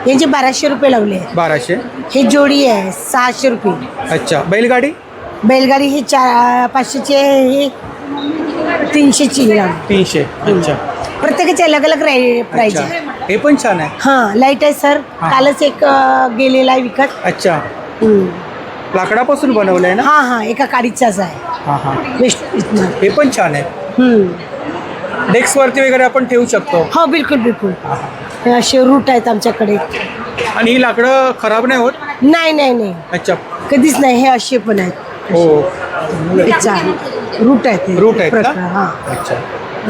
1200 रुपये लावले आहे. 1200. हे जोडी आहे 600 रुपये. अच्छा. बैलगाडी? बैलगाडी ही 500ची आहे, ही 300ची लावली. 300. अच्छा. प्रत्येकाचे अलग अलग प्राईज आहे. हे पण छान आहे. हां, लाईट आहे सर. कालच एक गेलेला आहे विकत. अच्छा. लाकडापासून बनवलं आहे ना? हां हां, एका काडीचाच आहे. हां हां. वेस्ट इथनं. हे पण छान आहे. डेस्कवरती वगैरे आपण ठेवू शकतो. हो, बिलकुल बिलकुल. हे असे रूट आहेत आमच्याकडे. आणि ही लाकडं खराब नाही होत? नाही नाही नाही, अच्छा. कधीच नाही. हे असे पण आहेत. हो, रूट आहेत. रूट आहेत का? हां, अच्छा.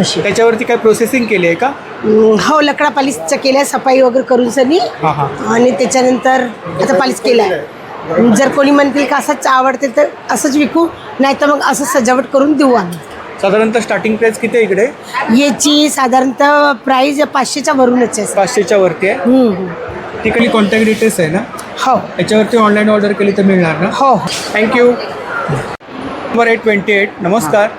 असे. त्याच्यावरती काय प्रोसेसिंग केली आहे का? हो, लकडा पालिशचा केल्या, सफाई वगैरे करून सनी. हां हां. आणि त्याच्यानंतर आता पालिश केला आहे. जर कोणी म्हणतील का असंच आवडते तर असंच विकू, नाही तर मग असं सजावट करून देऊ आम्ही. साधारणतः स्टार्टिंग प्राइस किती आहे इकडे? याची साधारणतः प्राईज 500च्या वरूनच आहे. 500च्या वरती आहे. ठिकाणी कॉन्टॅक्ट डिटेल्स आहे ना? हो. याच्यावरती ऑनलाईन ऑर्डर केली तर मिळणार ना? हो. थँक्यू. नंबर 828. नमस्कार.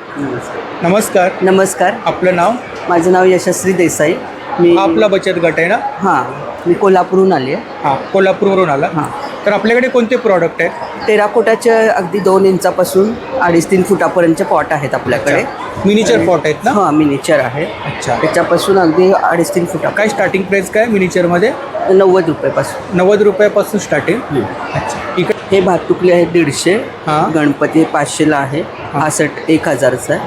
नमस्कार. नमस्कार. आपलं नाव? माझं नाव यशस्वी देसाई. मी आपला बचत गट आहे ना? हां, मी कोल्हापूरहून आली आहे. हां, कोल्हापूरवरून आला. हां. तर आपल्याकडे कोणते प्रॉडक्ट आहेत? टेराकोटाचे अगदी 2 इंचापासून 2.5-3 फुटापर्यंतचे पॉट आहेत आपल्याकडे. मिनिचर पॉट आहेत ना? हां, मिनिचर आहे. अच्छा. त्याच्यापासून अगदी 2.5-3 फुटा. काय स्टार्टिंग प्राइस काय मिनिचरमध्ये? 90 रुपयापासून. 90 रुपयापासून स्टार्टिंग. अच्छा. इकडे हे भातुकले आहेत 150. हां. गणपती 500ला आहे. हा सेट 1000चा आहे.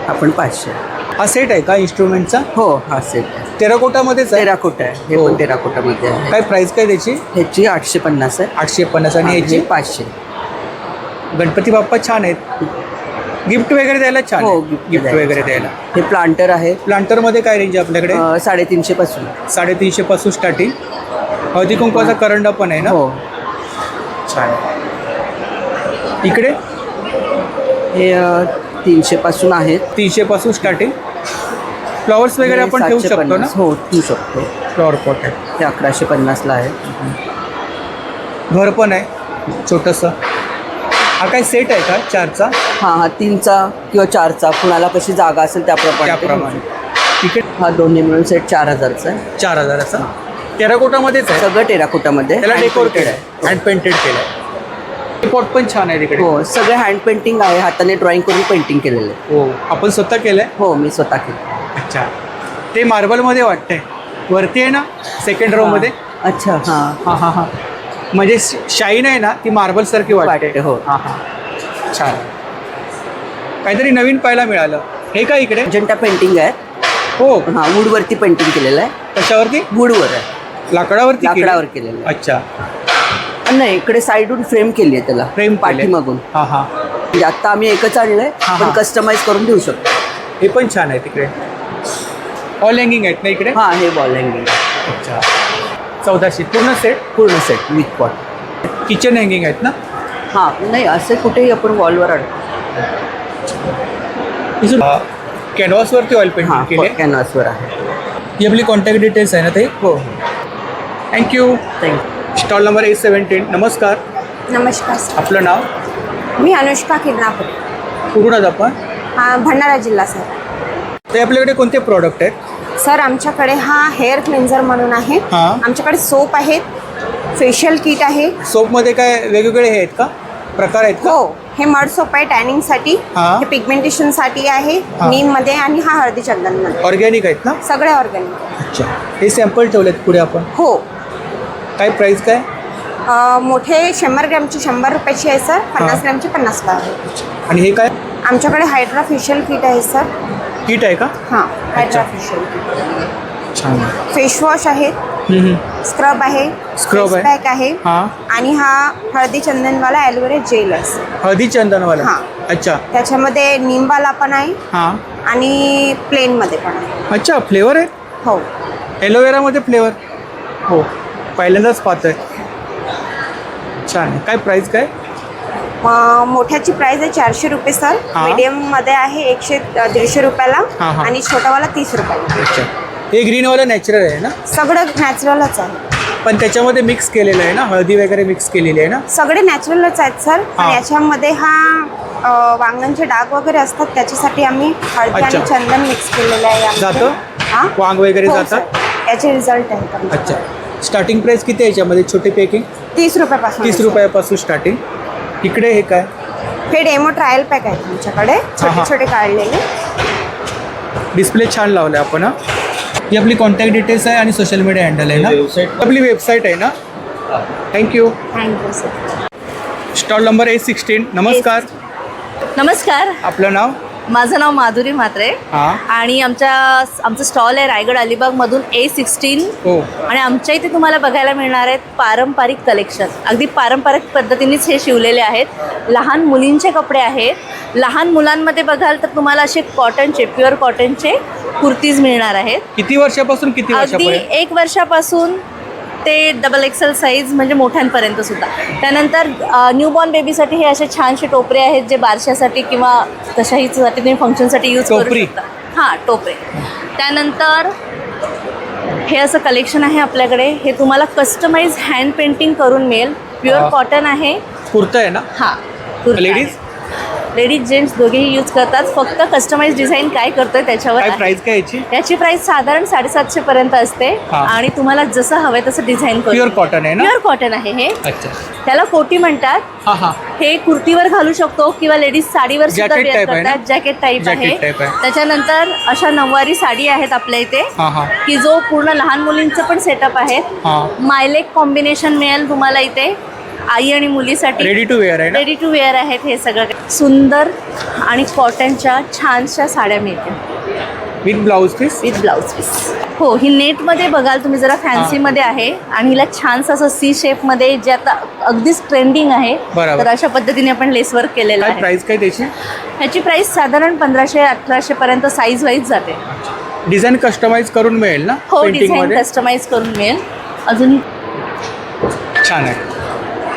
आपण 500. हा सेट आहे का इन्स्ट्रुमेंटचा? हो, हा सेट आहे. टेराकोटामध्येच आहे? टेराकोटा आहे. हे पण टेराकोटामध्ये आहे. काय प्राइस काय त्याची? ह्याची 850 आहे. 850. आणि ह्याची 500. गणपती बाप्पा छान आहेत. गिफ्ट वगैरे द्यायला छान. हो, गिफ्ट वगैरे द्यायला. हे प्लांटर आहे. प्लांटरमध्ये काय रेंज आहे आपल्याकडे? 350 पासून. 350 पासून स्टार्टिंग. हळदी कुंकवाचा करंडा पण आहे ना? हो, छान. इकडे हे 300 पासून आहेत. 300 पासून स्टार्टिंग. फ्लॉवर्स वगैरे हे आपण ठेवू शकतो ना? 750. हो ठेवू शकतो. फ्लॉवर पॉट आहे. हे 1150ला आहे. घर पण आहे छोटंसं. हा काय सेट आहे का 4चा? हा 3चा किंवा 4चा, कुणाला कशी जागा असेल त्याप्रमाणे. तिकीट हा दोन्ही मिळून सेट 4000चा आहे. 4000चा. टेराकोटामध्येच आहे सगळं टेराकोटामध्ये. त्याला hand डेकोर painted केलं, हँड पेंटेड केलं आहे. पॉट पण छान आहे तिकडे. हो सगळे हँड पेंटिंग आहे, हाताने ड्रॉइंग करून पेंटिंग केलेलं आहे. हो आपण स्वतः केलंय? हो मी स्वतः केलं. अच्छा. ते मार्बलमध्ये वाटतंय वरती आहे ना सेकंड रो मध्ये? अच्छा हां हां हां हां. म्हणजे शाईन आहे ना ती मार्बल सारखी वाटते. हो. हां हां. छान. काहीतरी नवीन पाहायला मिळालं. हे काय इकडे? अजंटा पेंटिंग आहे. हो हां वूडवरती पेंटिंग केलेलं आहे. कशावरती? वूडवर आहे. लाकडावरती लाकडावर केलेलं आहे. अच्छा. नाही इकडे साईडून फ्रेम केली आहे त्याला, फ्रेम पाठीमागून. हां हां. म्हणजे आत्ता आम्ही एकच आणलंय, हां, पण हां. कस्टमाइज करून देऊ शकतो. हे पण छान आहे तिकडे. ऑल हँगिंग आहेत ना इकडे? हां हे वॉल हँगिंग. अच्छा. 1400 पूर्ण सेट? पूर्ण set with pot. Kitchen hanging आहेत ना? हां नाही असे कुठेही आपण वॉलवर आणतो. कॅनव्हासवरती ऑइल पेंटिंग केली आहे. कॅनव्हासवर आहे. ही आपली कॉन्टॅक्ट डिटेल्स आहे ना ते? हो thank you. Thank you. Stall number A17. नमस्कार. नमस्कार सर. आपलं नाव? मी अनुष्का किरणापूर, कुठून आपण? भंडारा जिल्हा सर. ते आपल्याकडे कोणते प्रॉडक्ट आहेत? सर आमच्याकडे हा हेअर क्लेन्झर म्हणून आहे. हां. आमच्याकडे सोप आहेत, फेशियल किट आहे. सोपमध्ये काय वेगवेगळे हे आहेत का, प्रकार आहेत का? हो हे मड सोप आहे टॅनिंगसाठी, हां. हे पिगमेंटेशनसाठी आहे, हां. नीममध्ये आणि हा हळदी चंदनमध्ये. ऑर्गॅनिक आहेत ना? सगळे ऑर्गॅनिक. अच्छा. हे सॅम्पल ठेवलेत पुढे आपण. हो. काय प्राईस काय? मोठे 100 ग्रॅमची 100 रुपयाची आहे सर, 50 ग्रॅमची 50 रुपये आहे. आणि हे काय आमच्याकडे हायड्रा फेशियल किट आहे सर. किट आहे का? हां हायड्रा फेशियल किट. छान. फेसवॉश आहे, स्क्रब आहे, स्क्रब आहे. पॅक आहे, हां. आणि हा हळदी चंदनवाला ॲलोवेरा जेल आहे. हळदी चंदनवाला? हां. अच्छा. त्याच्यामध्ये निंबाला पण आहे हां. आणि प्लेनमध्ये पण आहे. अच्छा फ्लेवर आहे? हो. एलोवेरामध्ये फ्लेवर? हो पहिल्यांदाच पाहतोय. छान आहे. काय प्राईस काय? मोठ्याची प्राइस आहे 400 रुपये सर. हां. मीडियममध्ये आहे 100-150 रुपयाला, हां, हां. आणि छोटावाला 30 रुपयाला. अच्छा. हे ग्रीनवाला नॅचरल आहे ना? सगळं नॅचरलच आहे. पण त्याच्यामध्ये मिक्स केलेलं आहे ना, हळदी वगैरे मिक्स केलेली आहे ना? सगळे नॅचरलच आहेत सर. हां. आणि याच्यामध्ये वांगांचे डाग वगैरे असतात, त्याच्यासाठी आम्ही हळदी आणि अच्छा. चंदन मिक्स केलेलं आहे आमचं. जातं? हां? वांग वगैरे हो, जातात? सर. याचे रिझल्ट आहेत आमच्याकडे. अच्छा. स्टार्टिंग प्राईस किती आहे याच्यामध्ये? छोटे पॅकिंग 30 रुपयापासून. 30 रुपयापासून स्टार्टिंग. इकडे हे काय? हे डेमो ट्रायल पॅक आहेत आमच्याकडे, छोटे हां. छोटे काढलेले. डिस्प्ले छान लावला आपण. हा ही आपली कॉन्टॅक्ट डिटेल्स आहे आणि सोशल मीडिया हँडल आहे ना? आपली वेबसाईट आहे ना? Thank you. Thank you sir. Stall number A16. नमस्कार. नमस्कार. आपलं नाव? माझं नाव माधुरी म्हात्रे हां. आणि आमचं स्टॉल आहे रायगड अलिबागमधून A16. हो. आणि आमच्या इथे तुम्हाला बघायला मिळणार आहेत पारंपरिक कलेक्शन. अगदी पारंपरिक पद्धतीनेच हे शिवलेले आहेत. लहान मुलींचे कपडे आहेत. लहान मुलांमध्ये बघाल तर तुम्हाला असे कॉटनचे, प्युअर कॉटनचे कुर्तीज मिळणार आहेत. किती वर्षापासून किती अगदी वर्षापर्यंत? 1 वर्षापासून ते XXL साईज म्हणजे मोठ्यांपर्यंत सुद्धा. त्यानंतर न्यूबॉर्न बेबीसाठी हे असे छानसे टोपरे आहेत, जे बारशासाठी किंवा कशाहीसाठी तुम्ही फंक्शनसाठी यूज करू टोपरी? शकता. हां टोपरे. त्यानंतर हे असं कलेक्शन आहे आपल्याकडे. हे तुम्हाला कस्टमाइज हँड पेंटिंग करून मिळेल. प्युअर कॉटन आहे. कुर्ता आहे ना? हां. लेडीज जेंट्स दोघेही यूज करतात. फक्त कस्टमाइज डिझाईन काय करतोय त्याच्यावर काय आहे. प्राइस काय याची? याची प्राइस साधारण 750 पर्यंत असते. हां. आणि तुम्हाला जसं हवंय तसं डिझाईन करू. प्युअर कॉटन आहे ना? प्युअर कॉटन आहे हे. अच्छा. त्याला कोटी म्हणतात. हां हां. हे कुर्तीवर घालू शकतो किंवा लेडीज साडीवर सुद्धा Jacket वेअर type आहे ना? करतात. जॅकेट टाईप आहे. Jacket type आहे. त्याच्यानंतर अशा नऊवारी साडी आहेत आपल्या इथे, हां हां. की जो पूर्ण लहान मुलींचं पण सेटअप आहे. हां. मायलेक कॉम्बिनेशन मिळेल तुम्हाला इथे आई आणि मुलीसाठी. रेडी टू वेअर आहे ना? रेडी टू वेअर आहेत हे सगळं. सुंदर आणि कॉटनच्या छानशा साड्या मिळतील with blouse piece? With blouse piece. हो ही नेटमध्ये बघाल तुम्ही, जरा फॅन्सीमध्ये आहे आणि हिला छानसं असं C शेपमध्ये, जे आता अगदीच ट्रेंडिंग आहे. बरोबर. तर अशा पद्धतीने आपण लेस वर्क केलेलं काय आहे. प्राइस काय त्याची? ह्याची प्राइस साधारण 1500-1800 पर्यंत साईज वाईज जाते. डिझाईन कस्टमाइज करून मिळेल ना? हो पेंटिंग डिझाईन मध्ये कस्टमाइज करून मिळेल. अजून छान आहे.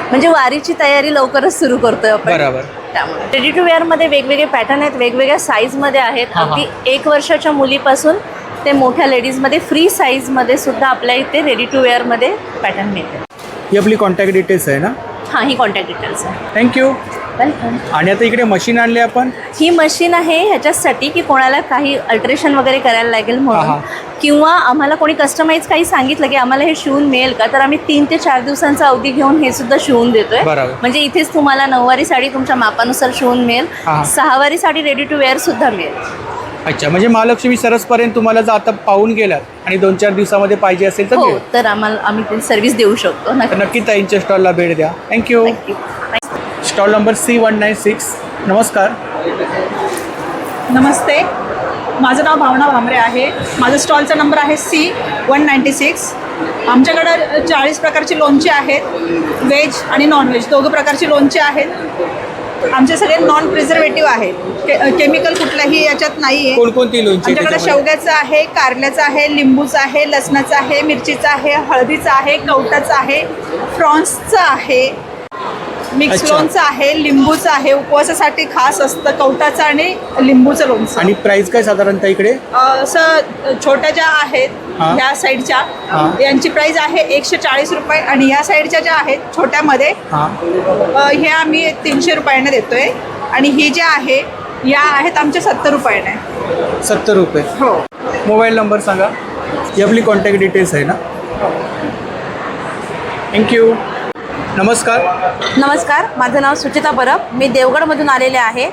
म्हणजे वारीची तयारी लवकरच सुरू करतोय आपण. बरोबर. त्यामुळे रेडी टू वेअरमध्ये वेगवेगळे पॅटर्न आहेत, वेगवेगळ्या साईजमध्ये आहेत. अगदी 1 वर्षाच्या मुलीपासून ते मोठ्या लेडीजमध्ये फ्री साईजमध्ये सुद्धा आपल्या इथे रेडी टू वेअरमध्ये पॅटर्न मिळते. ही आपली कॉन्टॅक्ट डिटेल्स आहे ना? हां, ही कॉन्टॅक्ट डिटेल्स आहे. थँक्यू. वेलकम. आणि आता इकडे मशीन आणली आपण. ही मशीन आहे ह्याच्यासाठी की कोणाला काही अल्टरेशन वगैरे करायला लागेल हा. म्हणून, किंवा आम्हाला कोणी कस्टमाइज काही सांगितलं की आम्हाला हे शिवून मिळेल का, तर आम्ही 3 ते 4 दिवसांचा अवधी घेऊन हे सुद्धा शिवून देतोय. बरोबर. म्हणजे इथेच तुम्हाला 9वारी साडी तुमच्या मापानुसार शिवून मिळेल, हा. 6वारी साडी रेडी टू वेअर सुद्धा मिळेल. अच्छा, म्हणजे महालक्ष्मी सरसपर्यंत तुम्हाला जर आता पाहून गेलात आणि 2-4 दिवसामध्ये पाहिजे असेल तर हो, मिळेल. तर आम्ही ती सर्व्हिस देऊ शकतो. तर नक्की ताईंच्या स्टॉलला भेट द्या. थँक्यू. Stall number C196. नमस्कार. नमस्ते, माझं नाव भावना भामरे आहे. माझं स्टॉलचा नंबर आहे C196. आमच्याकडं 40 प्रकारची लोणची आहेत, व्हेज आणि नॉनव्हेज दोघं प्रकारची लोणची आहेत. आमचे सगळे नॉन प्रिझर्वेटिव्ह आहेत, केमिकल कुठल्याही याच्यात नाही आहे. कोणकोणती लोणची? आमच्याकडे शेवग्याचं आहे, कारल्याचं आहे, लिंबूचं आहे, लसणाचं आहे, मिरचीचं आहे, हळदीचं आहे, कवटाचं आहे, प्रॉन्सचं आहे, मिक्स अच्छा. लोणचं आहे, लिंबूचं आहे, उपवासासाठी खास असतं कवटाचं आणि लिंबूचं लोणचं. आणि प्राइस काय साधारणतः इकडे? असं छोट्या ज्या आहेत हा. ह्या साईडच्या, हा. यांची प्राइस आहे 140 रुपये, आणि ह्या साईडच्या ज्या आहेत छोट्यामध्ये हे आम्ही 300 रुपयाने देतोय, आणि ही ज्या आहे या आहेत आमच्या 70 रुपयाने. 70 रुपये. हो. मोबाईल नंबर सांगा. ही आपली कॉन्टॅक्ट डिटेल्स आहे ना? थँक्यू. नमस्कार. नमस्कार, माझं नाव सुचिता परब. मी देवगडमधून आलेले आहे.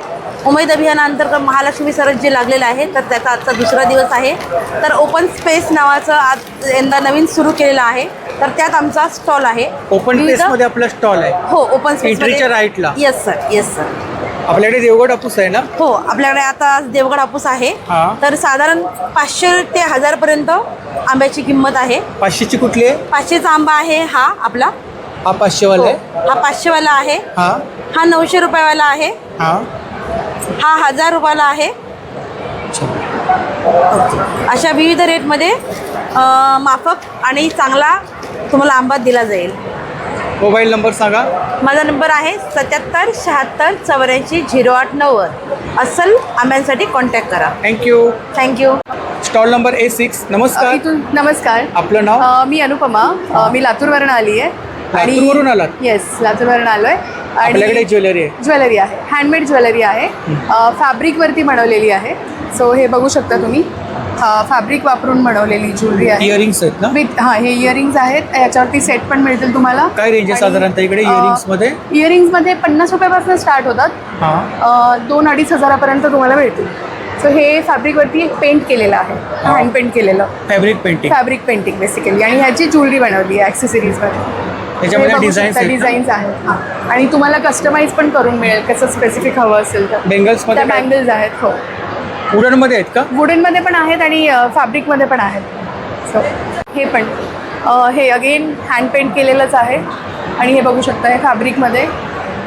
उमेद अभियानाअंतर्गत महालक्ष्मी सरस जे लागलेलं आहे, तर त्याचा आजचा 2रा दिवस आहे. तर ओपन स्पेस नावाचं आज यंदा नवीन सुरू केलेलं आहे, तर त्यात आमचा स्टॉल आहे. ओपन स्पेसमध्ये आपला स्टॉल आहे? हो, ओपन स्पेस एंट्रीच्या राईटला. Yes sir, yes sir. आपल्याकडे देवगड हापूस आहे ना? हो, आपल्याकडे आता देवगड हापूस आहे. हा. तर साधारण 500 ते 1000 पर्यंत आंब्याची किंमत आहे. 500ची कुठली आहे? 500चा आंबा आहे हा आपला. हा 500वाला आहे. हा 500वाला आहे. हा. हा 900 रुपयावाला आहे. हा. हा 1000 रुपयाला आहे. अशा विविध रेटमध्ये माफक आणि चांगला तुम्हाला आंबा दिला जाईल. मोबाईल नंबर सांगा. माझा नंबर आहे 77 76 84 08 90. अस्सल आंब्यांसाठी कॉन्टॅक्ट करा. Thank you. Thank you. Stall number A6. नमस्कार. नमस्कार, आपलं नाव? मी अनुपमा. मी लातूरवरून आली आहे. लातूरवरून आलात? येस, लातूरवरून आलो आहे. आपल्याकडे ज्वेलरी आहे? ज्वेलरी आहे, हँडमेड ज्वेलरी आहे, फॅब्रिकवरती बनवलेली आहे. सो हे बघू शकता तुम्ही, फॅब्रिक वापरून बनवलेली ज्वेलरी आहे. इयरिंग्स आहेत ना? विथ हे इयरिंग्स आहेत. याच्यावरती सेट पण मिळतील तुम्हाला. काय रेंज आहे साधारणतः इकडे इयरिंग्समध्ये? इयरिंग्समध्ये 50 रुपयापासून स्टार्ट होतात. 2-2.5 हजारापर्यंत तुम्हाला मिळतील. सो हे फॅब्रिकवरती पेंट केलेलं आहे, हँड पेंट केलेलं फॅब्रिक पेंटिंग बेसिकली, आणि ह्याची ज्वेलरी बनवली आहे ॲक्सेसरीजमध्ये. त्याच्यामध्ये डिझाईन्स आहेत. आणि तुम्हाला कस्टमाइज पण करून मिळेल, कसं स्पेसिफिक हवं असेल तर. बेंगल्समध्ये बँगल्स आहेत. हो, वुडनमध्ये आहेत का? वुडनमध्ये पण आहेत आणि फॅब्रिकमध्ये पण आहेत. सो हे पण हे अगेन हँड पेंट केलेलंच आहे, आणि हे बघू शकता हे फॅब्रिकमध्ये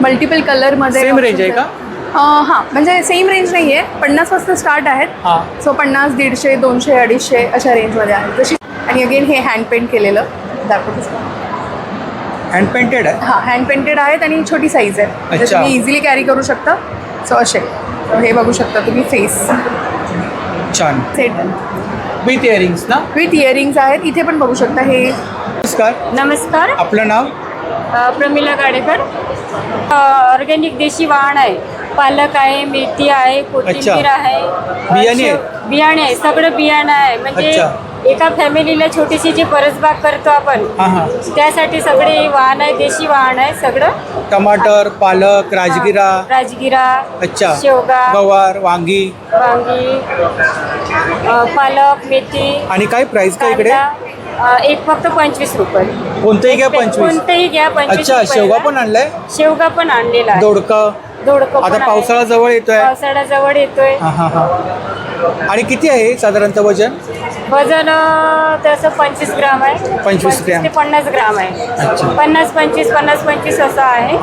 मल्टिपल कलरमध्ये. सेम रेंज आहे का? हां, म्हणजे सेम रेंज नाही आहे. 50 पासून स्टार्ट आहेत. सो 50, 150, 200, 250 अशा रेंजमध्ये आहेत जशी. आणि अगेन हे हँड पेंट केलेलं दाखवतेच. हँड पेंटेड आहे? हां, हँड पेंटेड आहेत आणि छोटी साईज आहे, म्हणजे तुम्ही इझिली कॅरी करू शकता. सो असे हे बघू शकता तुम्ही फेस. छान. सेट विथ इयरिंग्स ना? विथ इयरिंग्स आहेत. इथे पण बघू शकता हे. नमस्कार. नमस्कार, आपलं नाव? प्रमिला गाडेकर. ऑर्गॅनिक देशी वाहन आहे. पालक आहे, मेथी आहे, कोथिंबीर आहे, बियाणे आहे, सगळं बियाणं आहे. म्हणजे एका फॅमिलीला छोटीशी जी परसबाग करतो आपण, त्यासाठी सगळे वाहन आहे, देशी वाहन आहे सगळं. टमाटर, पालक, राजगिरा, अच्छा, शेवगा, गवार, वांगी, पालक, मेथी. आणि काय प्राइस काय इकडे? एक फक्त 25 रुपये. कोणतेही घ्या 25? कोणतेही घ्या 25. अच्छा, शेवगा पण आणलाय? शेवगा पण आणलेला आहे. दोडकं आता पावसाळा जवळ येतोय. पावसाळा जवळ येतोय. आणि किती आहे साधारणतः वजन? वजन तसं 25 ग्राम आहे. 25 ग्राम ते 50 ग्राम आहे. 50-25, 50-25 असं आहे.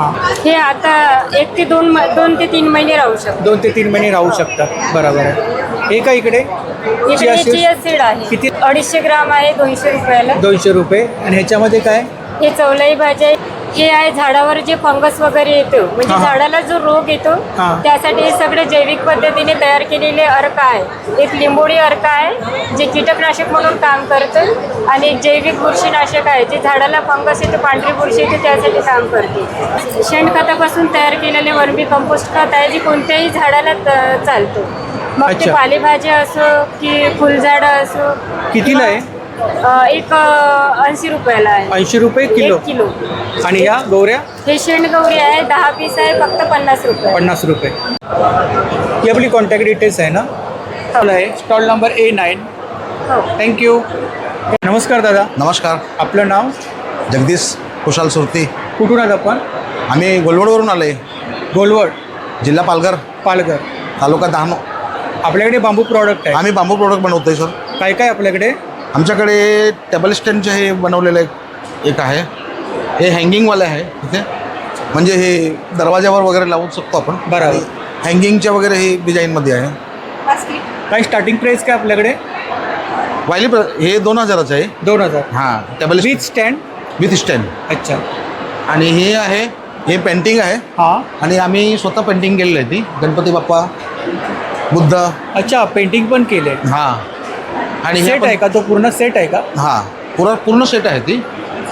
हे आता 1 ते 2 ते 3 महिने राहू शकतात. 2 ते 3 महिने राहू शकतात. बरोबर आहे. हे का इकडे? चिया सीड आहे. किती? 250 ग्राम आहे, 200 रुपयाला. 200 रुपये. आणि ह्याच्यामध्ये काय? हे चवलाई भाजी आहे, हे आहे झाडावर जे फंगस वगैरे येतो म्हणजे झाडाला जो रोग येतो त्यासाठी हे सगळे जैविक पद्धतीने तयार केलेले अर्क आहे. एक लिंबोळी अर्क आहे जे कीटकनाशक म्हणून काम करतं आणि एक जैविक बुरशीनाशक आहे जे झाडाला फंगस येतो, पांढरी बुरशी येते त्यासाठी काम करते. शेणखतापासून तयार केलेले वर्मी कंपोस्ट खत आहे जे कोणत्याही झाडाला चालतो. मग ते पालेभाज्या असो की फुलझाडं असो. कितीला आहे? एक 80 रुपयाला आहे. 80 रुपये किलो. 1 किलो. आणि या गौऱ्या? हे शेणगौरी आहे 10 पीस आहे फक्त 50 रुपये. 50 रुपये. ही आपली कॉन्टॅक्ट डिटेल्स आहे ना? आहे स्टॉल नंबर A9. थँक्यू. नमस्कार दादा. नमस्कार. आपलं नाव? जगदीश कुशाल सुरती. कुठून आलं आपण? आम्ही गोलवडवरून आलो आहे. गोलवड जिल्हा पालघर. पालघर तालुका डहाणू. आपल्याकडे बांबू प्रॉडक्ट आहे? आम्ही बांबू प्रॉडक्ट बनवतो आहे सर. काय काय आपल्याकडे? आमच्याकडे टेबल स्टँडचे हे बनवलेलं एक आहे. हे हँगिंगवाले आहे इथे, म्हणजे हे दरवाज्यावर वगैरे लावू शकतो आपण. बरोबर. हँगिंगच्या वगैरे हे डिझाईनमध्ये आहे. काय स्टार्टिंग प्राईस काय आपल्याकडे? वायली हे 2000चं आहे. 2000. हां. Table with stand? With stand. अच्छा. आणि हे आहे, हे पेंटिंग आहे. हां. आणि आम्ही स्वतः पेंटिंग केलेली आहे ती. गणपती बाप्पा, बुद्ध. अच्छा, पेंटिंग पण केले? हां. आणि सेट आहे का तो? पूर्ण सेट आहे का? हां, पूर्ण सेट आहे ती.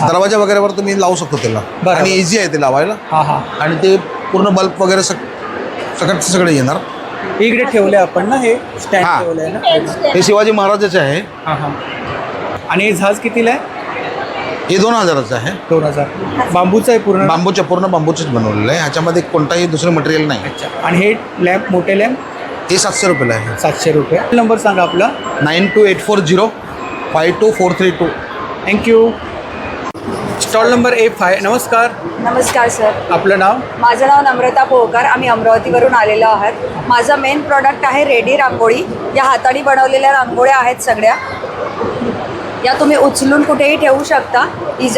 दरवाजा वगैरेवर तुम्ही लावू शकतो त्याला. आणि इझी आहे ते लावायला. हां हां. आणि ते पूर्ण बल्ब वगैरे सगळे येणार. इकडे ठेवले आपण ना, हे स्टँड ठेवलं आहे ना? हे शिवाजी महाराजाचे आहे. हां हां. आणि हे झाज कितीला आहे? हे 2000चं आहे. 2000. बांबूचं आहे पूर्ण? पूर्ण बांबूचंच बनवलेलं आहे. ह्याच्यामध्ये कोणताही दुसरं मटेरियल नाही. अच्छा. आणि हे लॅम्प, मोठे लॅम्प? हे 700 रुपयाला आहे. 700 रुपये. नंबर सांगा आपला? 9284052432. थँक्यू. Stall number A5. नमस्कार. नमस्कार सर. आपलं नाव? माझं नाव नम्रता पोहकर. आम्ही अमरावतीवरून आलेलो आहोत. माझं मेन प्रॉडक्ट आहे रेडी रांगोळी. या हाताने बनवलेल्या रांगोळ्या आहेत सगळ्या. या तुम्ही उचलून कुठेही ठेवू शकता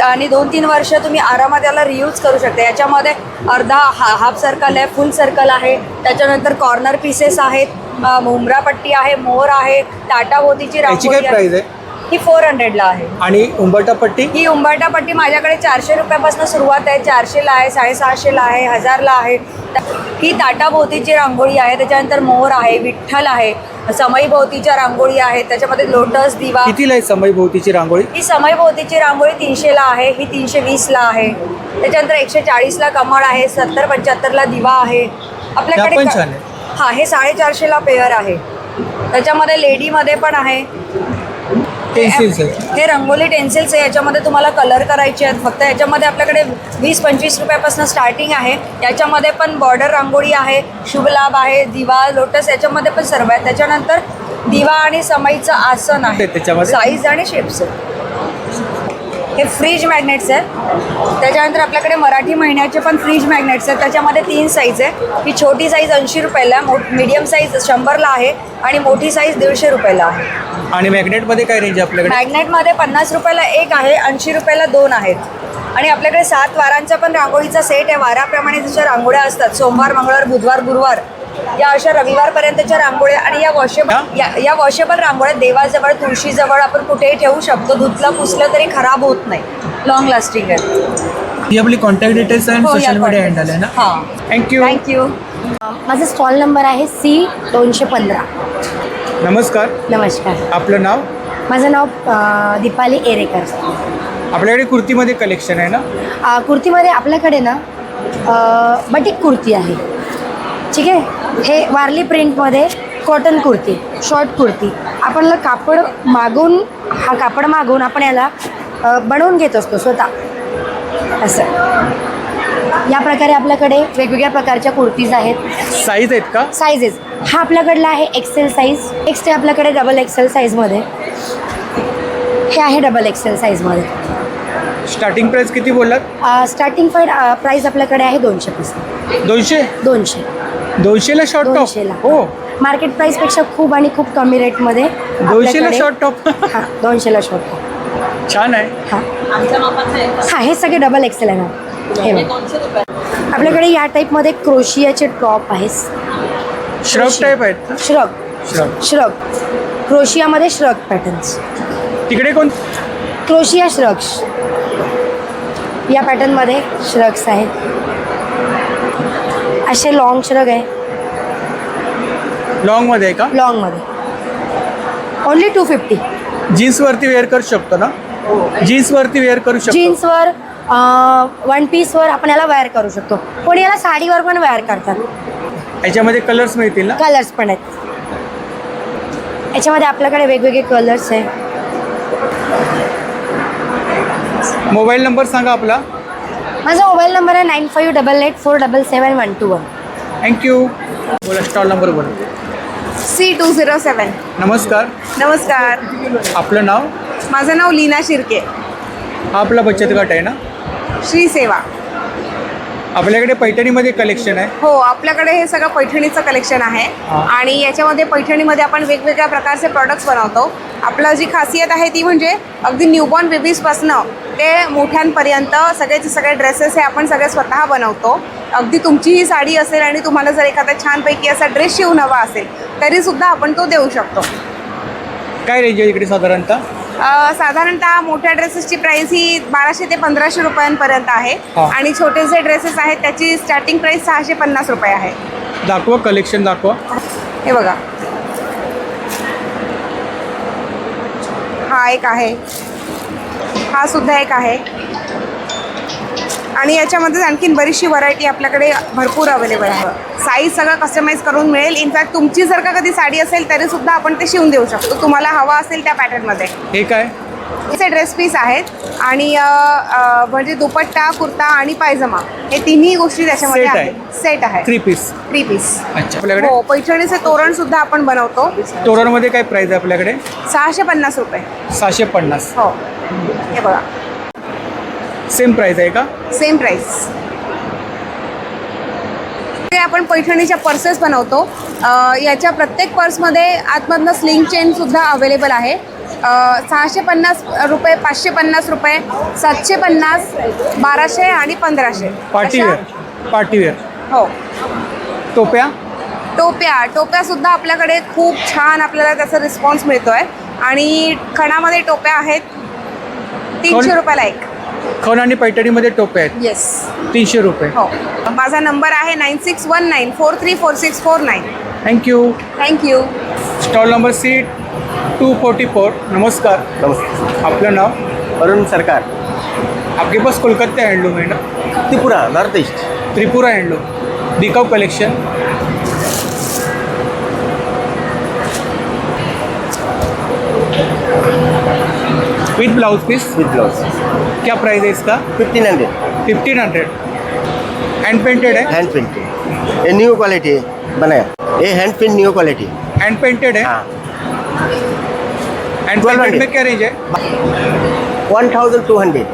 आणि 2-3 वर्ष तुम्ही आरामात याला रियूज करू शकता. याच्यामध्ये अर्धा हाफ सर्कल आहे, फुल सर्कल आहे, त्याच्यानंतर कॉर्नर पीसेस आहेत, मुंबरापट्टी आहे, मोर आहे, टाटाभोवतीची रांगोळी आहे. काय प्राइस आहे? ही 400ला आहे. आणि उंबरटापट्टी? ही उंबरटापट्टी माझ्याकडे 400 रुपयापासून सुरुवात आहे. 400ला आहे, 650ला आहे, 1000ला आहे. ही ताटाभोवतीची रांगोळी आहे. त्याच्यानंतर मोर आहे, विठ्ठल आहे, समईभोवतीच्या रांगोळी आहेत, त्याच्यामध्ये लोटस, दिवा. कितीला आहे समईभोवतीची रांगोळी? ही समईभोवतीची रांगोळी 300ला आहे, ही 320ला आहे. त्याच्यानंतर 140ला कमळ आहे, 70-75ला दिवा आहे आपल्याकडे. हां, हे 450ला पेअर आहे. त्याच्यामध्ये लेडीमध्ये पण आहे. हे रंगोली टेन्सिल्स आहे. याच्यामध्ये तुम्हाला कलर करायचे आहेत. फक्त याच्यामध्ये आपल्याकडे 20-25 रुपयापासून स्टार्टिंग आहे. याच्यामध्ये पण बॉर्डर रांगोळी आहे, शुभलाभ आहे, दिवा, लोटस, याच्यामध्ये पण सर्व आहे. त्याच्यानंतर दिवा आणि समईचं आसन आहे. साईज आणि शेप्स आहे. हे फ्रीज मॅग्नेट्स आहेत. त्याच्यानंतर आपल्याकडे मराठी महिन्याचे पण फ्रीज मॅग्नेट्स आहेत. त्याच्यामध्ये 3 साईज आहे. ही छोटी साईज 80 रुपयाला, मीडियम साईज 100ला आहे आणि मोठी साईज 150 रुपयाला आहे. आणि मॅग्नेटमध्ये काय रेंज आपल्याकडे? मॅग्नेटमध्ये 50 रुपयाला एक आहे, 80 रुपयाला 2 आहेत. आणि आपल्याकडे 7 वारांचा पण रांगोळीचा सेट आहे. वाराप्रमाणे जशा रांगोळ्या असतात, सोमवार, मंगळवार, बुधवार, गुरुवार, या अशा रविवारपर्यंतच्या रांगोळ्या. आणि या वॉशेबल रांगोळ्या देवाजवळ, तुळशीजवळ आपण कुठेही ठेवू शकतो. धुतलं पुसलं तरी खराब होत नाही, लॉंग लास्टिंग आहे. ही आपली कॉन्टॅक्ट डिटेल्स आणि सोशल मीडिया हँडल आहे ना? हां. थँक्यू. माझा स्टॉल नंबर आहे C215. नमस्कार. नमस्कार. आपलं नाव? माझं नाव दीपाली एरेकर. आपल्याकडे कुर्तीमध्ये कलेक्शन आहे ना? कुर्तीमध्ये आपल्याकडे ना बटिक कुर्ती आहे. ठीक आहे. हे वारली प्रिंटमध्ये कॉटन कुर्ती, शॉर्ट कुर्ती. आपल्याला कापड मागून आपण याला बनवून घेत असतो स्वतः. असं या प्रकारे आपल्याकडे वेगवेगळ्या प्रकारच्या कुर्तीज आहेत. साईज आहेत का? साईजेस हा आपल्याकडला आहे एक्सेल साईज. नेक्स्ट आहे आपल्याकडे डबल एक्सेल साईजमध्ये. हे आहे डबल एक्सेल साईजमध्ये. स्टार्टिंग प्राइस किती बोललात? स्टार्टिंग प्राइस आपल्याकडे आहे 200 पीस. 200ला शॉर्ट टॉप? 200ला. हो. मार्केट प्राइसपेक्षा खूप आणि खूप कमी रेटमध्ये 200ला शॉर्ट टॉप? हां, 200ला शॉर्ट टॉप. छान आहे. हां, हे सगळे डबल एक्सेल आहे ना. हे आपल्याकडे या टाईपमध्ये क्रोशियाचे टॉप आहेत. श्रग टाईप आहेत? श्रग क्रोशियामध्ये श्रग पॅटर्न्स. तिकडे कोण? क्रोशिया श्रग्स. या पॅटर्नमध्ये श्रग्स आहेत, असे लॉंग श्रग आहे. लॉंगमध्ये आहे का? लॉंगमध्ये ओनली 250. जीन्सवरती वेअर करू शकतो ना? जीन्सवरती वेअर करू शकतो. जीन्सवर वन पीसवर आपण याला वेअर करू शकतो. कोणी याला साडीवर पण वेअर करतात. याच्यामध्ये कलर्स मिळतील ना? कलर्स पण आहेत. याच्यामध्ये आपल्याकडे वेगवेगळे कलर्स आहे. मोबाईल नंबर सांगा आपला. माझा मोबाईल नंबर आहे 9588477121. थँक्यू. बोला, स्टॉल नंबर बोला. C207. नमस्कार. नमस्कार. आपलं नाव? माझं नाव लीना शिर्के. हा आपला बचत गट आहे ना? श्री सेवा. आपल्याकडे पैठणीमध्ये कलेक्शन आहे. हो, आपल्याकडे हे सगळं पैठणीचं कलेक्शन आहे. आणि याच्यामध्ये पैठणीमध्ये आपण वेगवेगळ्या प्रकारचे प्रॉडक्ट्स बनवतो. आपलं जी खासियत आहे ती म्हणजे अगदी न्यूबॉर्न बेबीजपासनं ते मोठ्यांपर्यंत सगळेचे सगळे ड्रेसेस हे आपण सगळे स्वतः बनवतो. अगदी तुमचीही साडी असेल आणि तुम्हाला जर एखादा छानपैकी असा ड्रेस शिवून हवा असेल तरीसुद्धा आपण तो देऊ शकतो. काय रेंज आहे इकडे साधारणतः? साधारणतः मोठ्या ड्रेसेसची प्राईस ही 1200 ते 1500 रुपयांपर्यंत आहे. आणि छोटे जे ड्रेसेस आहेत त्याची स्टार्टिंग प्राईस 650 रुपये आहे. दाखवा, कलेक्शन दाखवा. हे बघा, हा एक आहे, हा सुद्धा एक आहे. आणि याच्यामध्ये आणखीन बरीचशी व्हरायटी आपल्याकडे भरपूर अवेलेबल आहे. साईज सगळं कस्टमाइज करून मिळेल. इनफॅक्ट तुमची जर का कधी साडी असेल तरीसुद्धा आपण ते शिवून देऊ शकतो तुम्हाला हवा असेल त्या पॅटर्नमध्ये. हे काय? हे ड्रेस पीस आहेत. आणि म्हणजे दुपट्टा, कुर्ता आणि पायजमा हे तिन्ही गोष्टी त्याच्यामध्ये सेट आहेत. सेट आहे. 3 पीस. 3 पीस. अच्छा. आपल्याकडे हो, पैठणीचे तोरण सुद्धा आपण बनवतो. तोरणमध्ये काय प्राइस आहे आपल्याकडे? 650 रुपये. 650. हो, हे बघा, सेम प्राइस आहे का? Same price. आपण पैठणीच्या पर्सेस बनवतो. याच्या प्रत्येक पर्समध्ये आतमधनं स्लिंग चेन सुद्धा अवेलेबल आहे. 650 रुपये, 550 रुपये, 750, 1200 आणि 1500. पार्टीवेअर. पार्टीवेअर. हो. टोप्या? टोप्या सुद्धा आपल्याकडे खूप छान आपल्याला त्याचा रिस्पॉन्स मिळतो आहे. आणि खणामध्ये टोप्या आहेत 300 रुपयाला एक. खण आणि पैठणीमध्ये टोप्या आहेत. येस. 300 रुपये. हो. माझा नंबर आहे 9619434649. Thank you. Thank you. Stall number C244. नमस्कार. नमस्कार. आपलं नाव? अरुण सरकार. आपके पास कोलकाता हैंडलूम है ना? Tripura, north east. Tripura handloom. दिखाओ collection. With blouse piece? With blouse. क्या प्राइस है इसका? 1500. 1500. हैंड पेंटेड है? Hand painted. ये न्यू क्वालिटी बनाया. ये hand paint new quality. Hand painted है? हाँ. हैंड पेंटेड में क्या रेंज है? 1200.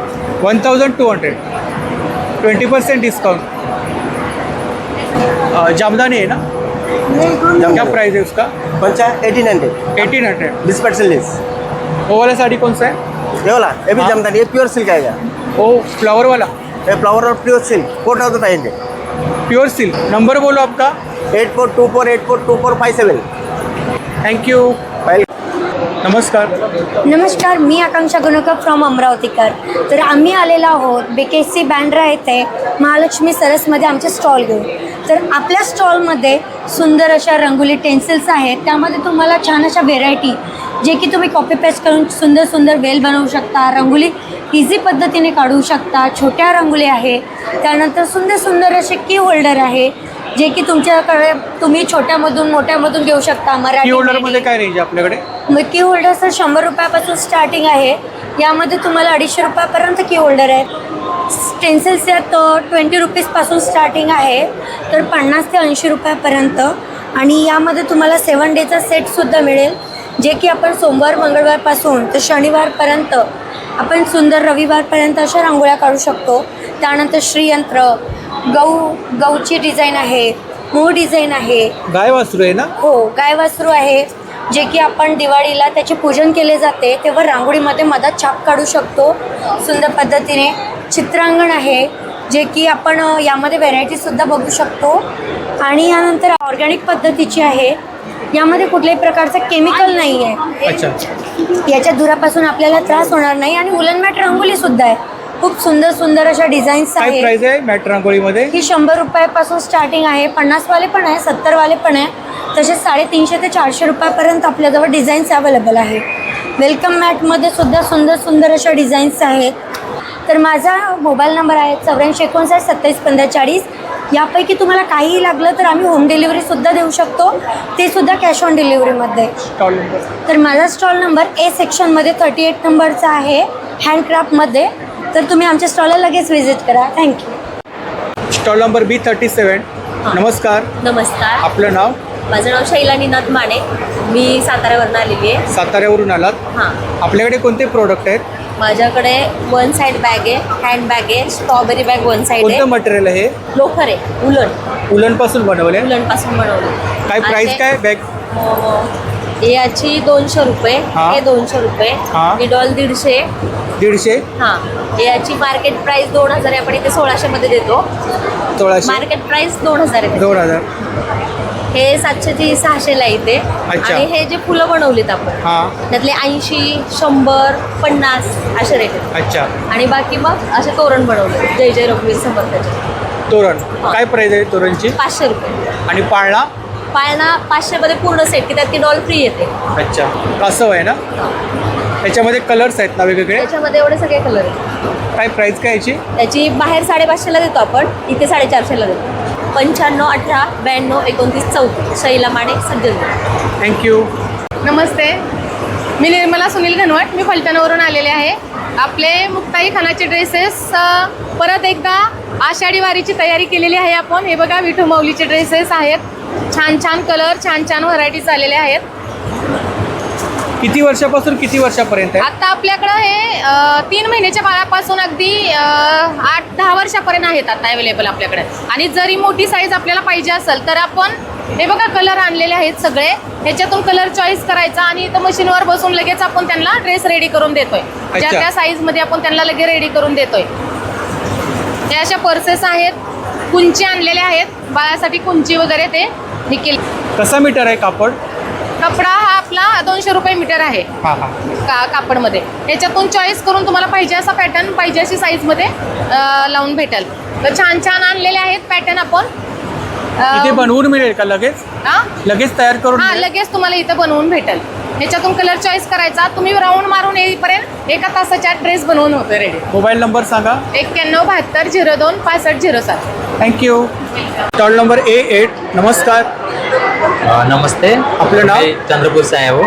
1200. 20% डिस्काउंट. जामदानी है ना? क्या प्राइस है उसका? 1800. 1800. 20% लेस. वो वाला साड़ी कौन सा है? ये वाला, ये भी जामदानी. ये प्योर सिल्क आएगा. ओ, फ्लावर वाला? ये फ्लावर और pure silk 4500. Pure silk. Number बोलो आपका. 8424842457. थँक्यू. नमस्कार. नमस्कार, मी आकांक्षा गुणकर फ्रॉम अमरावतीकर. तर आम्ही आलेलो आहोत BKC बँड्रा येथे महालक्ष्मी सरसमध्ये आमचे स्टॉल घेऊन. तर आपल्या स्टॉलमध्ये सुंदर अशा रंगोली टेन्सिल्स आहेत. त्यामध्ये तुम्हाला छान अशा व्हेरायटी जे की तुम्ही कॉपी पेस्ट करून सुंदर सुंदर वेल बनवू शकता. रंगोली इझी पद्धतीने काढू शकता. छोट्या रंगोली आहे. त्यानंतर सुंदर सुंदर असे की होल्डर आहे जे की तुमच्याकडे तुम्ही छोट्यामधून मोठ्यामधून घेऊ शकता. की होल्डरमध्ये काय रेंज आहे आपल्याकडे? की होल्डर सर 100 रुपयापासून स्टार्टिंग आहे. यामध्ये तुम्हाला 250 रुपयापर्यंत की होल्डर आहेत. स्टेन्सिल्स यात 20 रुपीजपासून स्टार्टिंग आहे तर 50 ते 80 रुपयापर्यंत. आणि यामध्ये तुम्हाला 7 डेचा सेटसुद्धा मिळेल जे की आपण सोमवार मंगळवारपासून तर शनिवारपर्यंत आपण सुंदर रविवारपर्यंत अशा रांगोळ्या काढू शकतो. त्यानंतर श्रीयंत्र, गौची डिझाईन आहे, मूळ डिझाईन आहे. गाय वासरू आहे ना? हो, गाय वासरू आहे जे की आपण दिवाळीला त्याचे पूजन केले जाते तेव्हा रांगोळीमध्ये मधात छाप काढू शकतो सुंदर पद्धतीने. चित्रांगण आहे जे की आपण यामध्ये व्हेरायटीसुद्धा बघू शकतो. आणि यानंतर ऑर्गॅनिक पद्धतीची आहे. यामध्ये कुठल्याही प्रकारचं केमिकल नाही आहे. अच्छा. याच्या धुरापासून आपल्याला त्रास होणार नाही. आणि उलन मॅट रंगोलीसुद्धा आहे खूप सुंदर सुंदर अशा डिझाईन्स काय आहेत. प्राइस आहे मॅट रांगोळीमध्ये? ही 100 रुपयापासून स्टार्टिंग आहे. 50 वाले पण आहे, 70 वाले पण आहे. तसेच 350 ते 400 रुपयापर्यंत आपल्याजवळ डिझाईन्स अवेलेबल आहे. वेलकम मॅटमध्ये सुद्धा सुंदर सुंदर अशा डिझाईन्स आहेत. तर माझा मोबाईल नंबर आहे 8459 27 15 40. यापैकी तुम्हाला काहीही लागलं तर आम्ही होम डिलिव्हरीसुद्धा देऊ शकतो, ते सुद्धा कॅश ऑन डिलिव्हरीमध्ये. Stall number? तर माझा स्टॉल नंबर ए सेक्शनमध्ये 38 नंबरचा आहे, हँडक्राफ्टमध्ये. तर तुम्ही आमच्या स्टॉलला लगेच व्हिजिट करा. थँक्यू. Stall number B37. नमस्कार. नमस्कार. आपलं नाव? माझं नाव शैला निनाद माने. मी साताऱ्यावरून आलेली आहे. साताऱ्यावरून आलात? हां. आपल्याकडे कोणते प्रोडक्ट आहेत? माझ्याकडे वन साईड बॅग आहे, हँड बॅग आहे, स्ट्रॉबेरी बॅग वन साईड आहे. कोणतं मटेरियल आहे? लोकर आहे, उलन पासून बनवले? उलन पासून बनवले. काय प्राइस काय बॅग? याची 200 रुपये, हां. हे 200 रुपये, हां. ही डॉल 150. 150? हां. याची मार्केट प्राइस 2000 आहे, आपण इथे 1600 मध्ये देतो. 1600? मार्केट प्राइस 2000 आहे. 2000. हे 700 ते 600 ला येते. अच्छा. आणि हे जे फुलं बनवलीत आपण हां. त्यातले 80, 100, 50 असे रेट आहेत. अच्छा. आणि बाकी मग असे तोरण बनवले जय जय रघुवीर समर्थाचे. तोरण काय प्राइस आहे तोरणची? 500 रुपये. आणि पाळणा? पाळणा 500 मध्ये पूर्ण सेट, की त्यात ती डॉल फ्री येते. अच्छा. कासव आहे ना? त्याच्यामध्ये कलर्स आहेत ना वेगवेगळे? त्याच्यामध्ये एवढे सगळे कलर आहेत. काय प्राइस काय याची? त्याची बाहेर 550 ला देतो आपण, इथे 450 ला देतो. 95 18 92 29 34. शैला माने, सज्जन. थँक्यू. नमस्ते, मी निर्मला सुनील घनवट. मी फलटणवरून आलेले आहे. आपले मुक्ताई खानाचे ड्रेसेस परत एकदा आषाढी वारीची तयारी केलेली आहे आपण. हे बघा, विठू माऊलीचे ड्रेसेस आहेत. छान छान कलर, छान छान व्हरायटीज आलेले आहेत. किती वर्षापासून किती वर्षापर्यंत आहे? आता आपल्याकडं हे 3 महिन्याच्या बाळापासून अगदी 8-10 वर्षापर्यंत आहेत आता अवेलेबल आपल्याकडे. आणि जरी मोठी साईज आपल्याला पाहिजे असेल तर आपण हे बघा कलर आणलेले आहेत सगळे. ह्याच्यातून कलर चॉईस करायचा आणि इथं मशीनवर बसून लगेच आपण त्यांना ड्रेस रेडी करून देतोय. ज्या त्या साईजमध्ये आपण त्यांना लगेच रेडी करून देतोय. या अशा पर्सेस आहेत, कुंची आणलेले आहेत बाळासाठी, कुंची वगैरे ते देखील. कसा मीटर आहे कापड? कपडा हा आपला 200 रुपये मीटर आहे कापडमध्ये. याच्यातून चॉईस करून तुम्हाला पाहिजे असा पॅटर्न, पाहिजे अशी साईजमध्ये लावून भेटेल. तर छान छान आणलेले आहेत पॅटर्न आपण. इथे बनवून मिळेल का लगेच? लगेच तयार करून? हां, लगेच तुम्हाला इथं बनवून भेटेल. ह्याच्यातून कलर चॉईस करायचा, तुम्ही राऊंड मारून येईपर्यंत 1 तासाच्या ड्रेस बनवून होते रेडी. मोबाईल नंबर सांगा. 91 72 02 65 07. थँक्यू. Stall number A8. नमस्कार. नमस्ते. आपलं नाम? चंद्रपुर से आया वो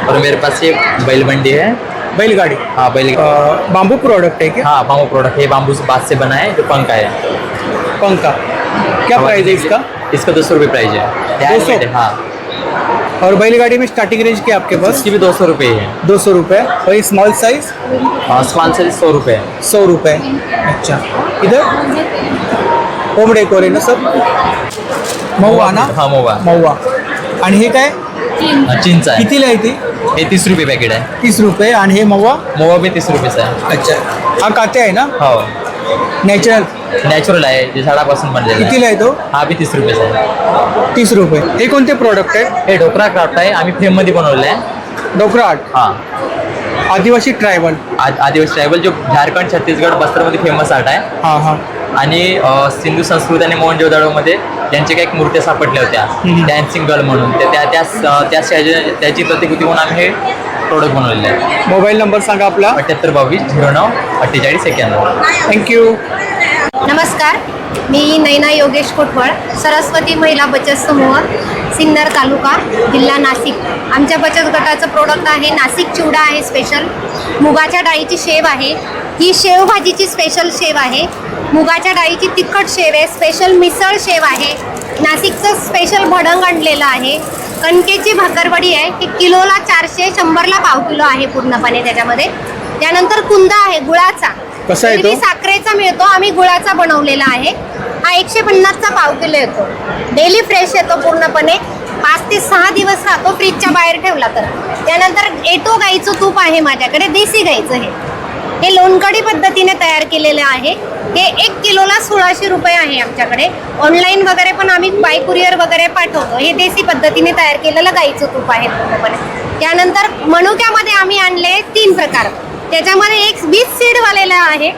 और मेरे पास ये बैलबंडी है. बैलगाड़ी? हाँ, बैल. बाम्बू प्रोडक्ट है क्या? हाँ, बाम्बू प्रोडक्ट है. बाम्बू से बात से बना है, जो पंखा है. पंखा क्या प्राइस है इसका? इसका 200 रुपये प्राइस है. 200? हाँ. और बैलगाड़ी में स्टार्टिंग रेंज क्या आपके पास? इसकी भी 200 रुपये है. 200 रुपये. और ये स्मॉल साइज? हाँ, स्मॉल साइज 100 रुपये. 100 रुपये. अच्छा. इधर होम डेकोर आहे ना सब? महुआ ना? हाँ, महुआ. महुआ. आणि हे काय? चिंच आहे. कितीला आहे ती? हे 30 रुपये पॅकेट आहे. 30 रुपये. आणि हे महुआ? महुआ भी 30 रुपयेचा आहे. अच्छा. हा काते आहे ना? हो. नॅचरल आहे, जे झाडापासून बनलेला आहे. कितीला आहे तो? हा बी 30 रुपयेचा आहे. 30 रुपये. हे कोणते प्रोडक्ट आहेत? हे डोकरा क्राफ्ट आहे, आम्ही फ्रेममध्ये बनवलेलं आहे. डोकरा आर्ट? हां. आदिवासी ट्रायबल? आदिवासी ट्रायबल, जो झारखंड, छत्तीसगड, बस्तरमध्ये फेमस आर्ट आहे. हां हां. आणि सिंधू संस्कृती आणि मोहनजोदडोमध्ये त्यांच्या काही मूर्त्या सापडल्या होत्या, डॅन्सिंग गर्ल म्हणून. त्याची प्रतिकृती म्हणून आम्ही हे प्रोडक्ट बनवलेले आहे. मोबाईल नंबर सांगा आपला. 78 22 09 48 91. थँक्यू. नमस्कार, मी नैना योगेश कोटवळ, सरस्वती महिला बचत समूह, सिन्नर तालुका, जिल्हा नाशिक. आमच्या बचत गटाचं प्रोडक्ट आहे नाशिक चिवडा आहे स्पेशल. मुगाच्या डाळीची शेव आहे, ही शेवभाजीची स्पेशल शेव आहे. मुगाच्या डाळीची तिखट शेव आहे, स्पेशल मिसळ शेव आहे. नाशिकचं स्पेशल भडंग आणलेलं आहे. कणकेची भाकरवडी आहे, ही किलोला 400, 100ला पाव किलो आहे पूर्णपणे त्याच्यामध्ये. त्यानंतर कुंदा आहे गुळाचा, कसा आहे तो? साखरेचा मिळतो, आम्ही गुळाचा बनवलेला आहे. हा 150चा पाव किलो येतो. डेली फ्रेश येतो पूर्णपणे. 5 ते 6 दिवस राहतो फ्रीजच्या बाहेर ठेवला तर. त्यानंतर एटो गाईचं तूप आहे माझ्याकडे, देसी गाईचं. हे लोणकडी पद्धतीने तयार केलेलं आहे. हे 1 किलोला 1600 रुपये आहे आमच्याकडे. ऑनलाईन वगैरे पण आम्ही बाय कुरिअर वगैरे पाठवतो. हे देसी पद्धतीने तयार केलेलं गाईचं तूप आहे पूर्णपणे. त्यानंतर मनुक्यामध्ये आम्ही आणले 3 प्रकार. त्याच्यामध्ये एक 20 सीडवालेला आहे,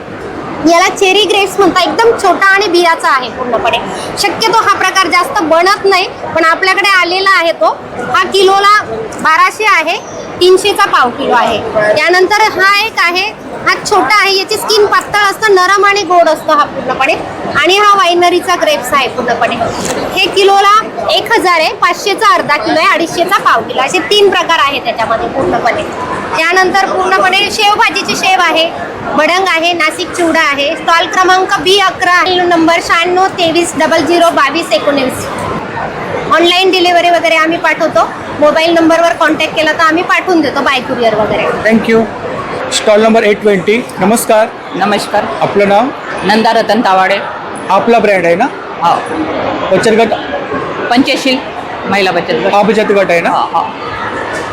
याला चेरी ग्रेप्स म्हणतात. एकदम छोटा आणि बियाचा आहे पूर्णपणे. शक्यतो हा प्रकार जास्त बनत नाही, पण आपल्याकडे आलेला आहे तो. हा किलोला 1200 आहे, 300चा पाव किलो आहे. त्यानंतर हा एक आहे, हा छोटा आहे, याची स्किन पातळ असतं, नरम आणि गोड असतो हा पूर्णपणे. आणि हा वायनरीचा ग्रेप्स आहे पूर्णपणे. हे किलोला 1000 आहे, 500चा अर्धा किलो आहे, 250चा पाव किलो, असे 3 प्रकार आहेत त्याच्यामध्ये पूर्णपणे. त्यानंतर पूर्णपणे शेवभाजीची शेव आहे, भडंग आहे, नाशिक चिवडा आहे. स्टॉल क्रमांक B11, नंबर 96 23 00 22 19. ऑनलाईन डिलिव्हरी वगैरे आम्ही पाठवतो. मोबाईल नंबरवर कॉन्टॅक्ट केला तर आम्ही पाठवून देतो बाय कुरिअर वगैरे. थँक्यू. Stall number 820. नमस्कार. नमस्कार. आपलं नाव? नंदा रतन तावाडे. आपला ब्रँड आहे ना? हो. बचत गट पंचशील महिला बचत गट. हा बचत गट आहे ना? हो.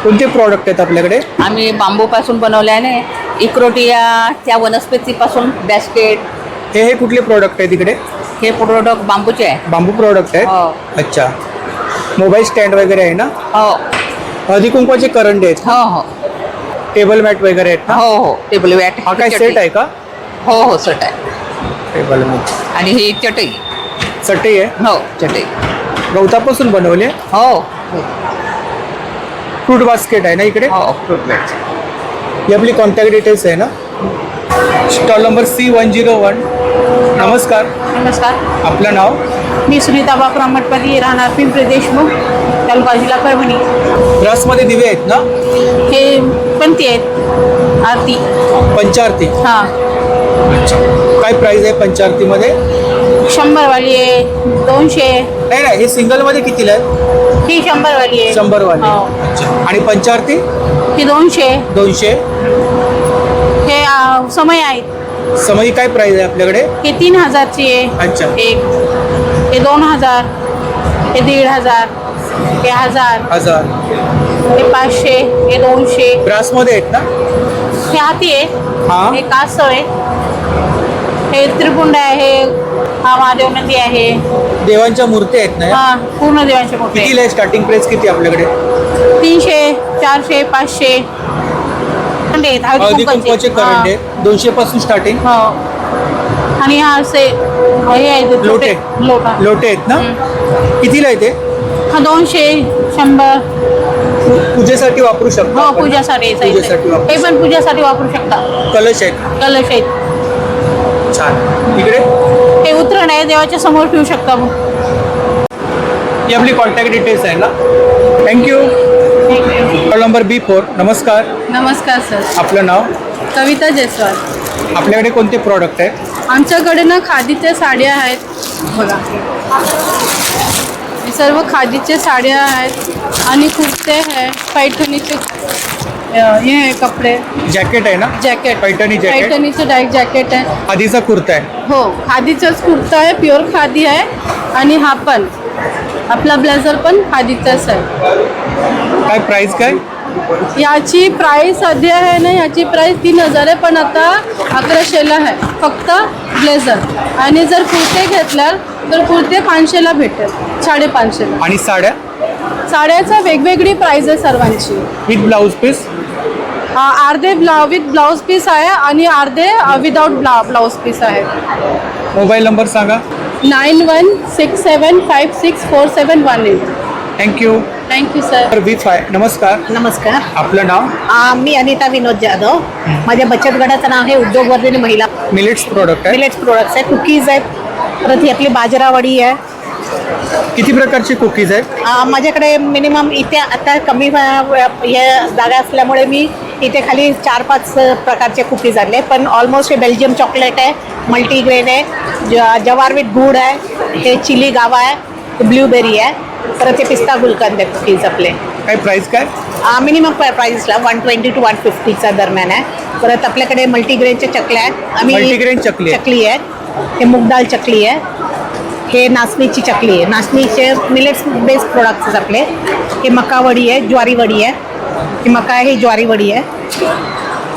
कोणते प्रॉडक्ट आहेत आपल्याकडे? आम्ही बांबूपासून बनवल्याने इक्रोटिया त्या वनस्पतीपासून बॅस्केट. हे कुठले प्रॉडक्ट आहे तिकडे? हे प्रोडक्ट बांबूचे आहे. बांबू प्रॉडक्ट आहेत. अच्छा. मोबाईल स्टँड वगैरे आहे ना? हो. हळदी कुंकवाचे करंडे आहेत? हो हो. टेबल मॅट वगैरे आहेत ना? हो हो. Table mat. हा काय सेट आहे का? हो हो, सेट आहे. Table mat. आणि ही चटई. चटई आहे? हो, चटई गवतापासून बनवले? हो. फ्रूट बास्केट आहे ना इकडे? हो, फ्रूट बास्केट. ही आपली कॉन्टॅक्ट डिटेल्स आहे ना? Stall number C101. नमस्कार. नमस्कार. आपलं नाव? मी सुनीता बापराम मठपती, राहणार पिंपरी देशमुख, तालुका जिल्हा परभणी. रसमध्ये दिवे आहेत ना? हे पंथी आहेत, आरती. पंचारती? हां. अच्छा. काय प्राइस आहे पंचारतीमध्ये? 100 वाली आहे, 200. नाही नाही, हे सिंगलमध्ये कितीला आहे? ही 100 वाली आहे. 100 वाली. हो. अच्छा. आणि पंचारती? ही 200. 200. हे समय आहेत. समई काय प्राइस आहे आपल्याकडे? हे 3000ची आहे. अच्छा. एक. हे 2000. हे 1500. हे 1000. हे 500. हे 200. ब्रासमध्ये आहेत ना? हे हाती आहे. हा. हे कासव आहे. हे त्रिपुंड आहे. हा महादेव नदी आहे. देवांच्या मूर्ती आहेत ना? हा, पूर्ण देवांच्या मूर्ती. कितीला आहे? स्टार्टिंग प्राइस किती आपल्याकडे? 300, 400, 500. हळदी कुंकवाचे करंडे 200 पासून स्टार्टिंग. हो. आणि हा असे हे आहे लोटे. लोटे आहेत ना? कितीला आहे ते? हा 200, 100. पूजेसाठी वापरू शकतो? हो, पूजासाठी. पूजेसाठी वापरू. हे पण पूजासाठी वापरू शकता. कलश आहेत? कलश आहेत. छान. इकडे हे उतरण आहे, देवाच्या समोर ठेवू शकता. मग ही आपली कॉन्टॅक्ट डिटेल्स आहे ना? थँक्यू. Stall number B4. नमस्कार. नमस्कार सर. आपलं नाव? कविता जयस्वाल. आपल्याकडे कोणते प्रॉडक्ट आहेत? आमच्याकडे ना खादीच्या साड्या आहेत बघा. सर्व खादीच्या साड्या आहेत आणि कुर्ते आहे, पैठणीचे हे आहे कपडे. जॅकेट आहे ना? जॅकेट. पैठणी जॅकेट. पैठणीचं डायरेक्ट जॅकेट आहे. खादीचा कुर्ता आहे? हो, खादीचाच कुर्ता आहे, प्युअर खादी आहे. आणि हा पण आपला ब्लेझर पण खादीचाच आहे. काय प्राइस काय? याची प्राइस सध्या आहे ना, याची प्राइस 3000 आहे, पण आता 1100ला आहे फक्त ब्लेझर. आणि जर कुर्ते घेतल्यार तर कुर्ते 500ला भेटेल, 550ला. आणि साड्या? साड्याचा वेगवेगळी प्राइस आहे सर्वांची. With blouse piece? अर्धे विथ ब्लाऊज पीस आहे आणि अर्धे विदाउट ब्लाऊज पीस आहे. मोबाईल नंबर सांगा. 9167564718. थँक्यू. Thank you sir. B5. नमस्कार. नमस्कार. आपलं नाव? मी अनिता विनोद जाधव. माझ्या बचत गटाचं नाव आहे उद्योगवर्धिनी महिला. मिलेट्स प्रोडक्ट आहे? मिलेट्स प्रोडक्ट्स आहेत, कुकीज आहेत, परत ही आपली बाजरावडी आहे. किती प्रकारचे कुकीज आहेत? माझ्याकडे मिनिमम इथे आता कमी हे जागा असल्यामुळे मी इथे खाली 4-5 प्रकारचे कुकीज आणले. पण ऑलमोस्ट हे बेल्जियम चॉकलेट आहे, मल्टीग्रेन आहे, जवार विथ गूळ आहे, हे चिली गावा आहे, ब्ल्यूबेरी आहे, परत हे पिस्ता गुलकंद आहे कुकीज आपले. काय प्राइस काय? मिनिमम प्राइसला 120 to 150च्या दरम्यान आहे. परत आपल्याकडे मल्टीग्रेनच्या चकल्या आहेत. मल्टीग्रेन चकली आहे. हे मूगडाळ चकली आहे. हे नाचणीची चकली आहे. नाचणीचे मिलेट्स बेस्ड प्रोडक्ट्स आपले. हे मकावडी आहे, ज्वारी वडी आहे. ही मका आहे, ही ज्वारी वडी आहे.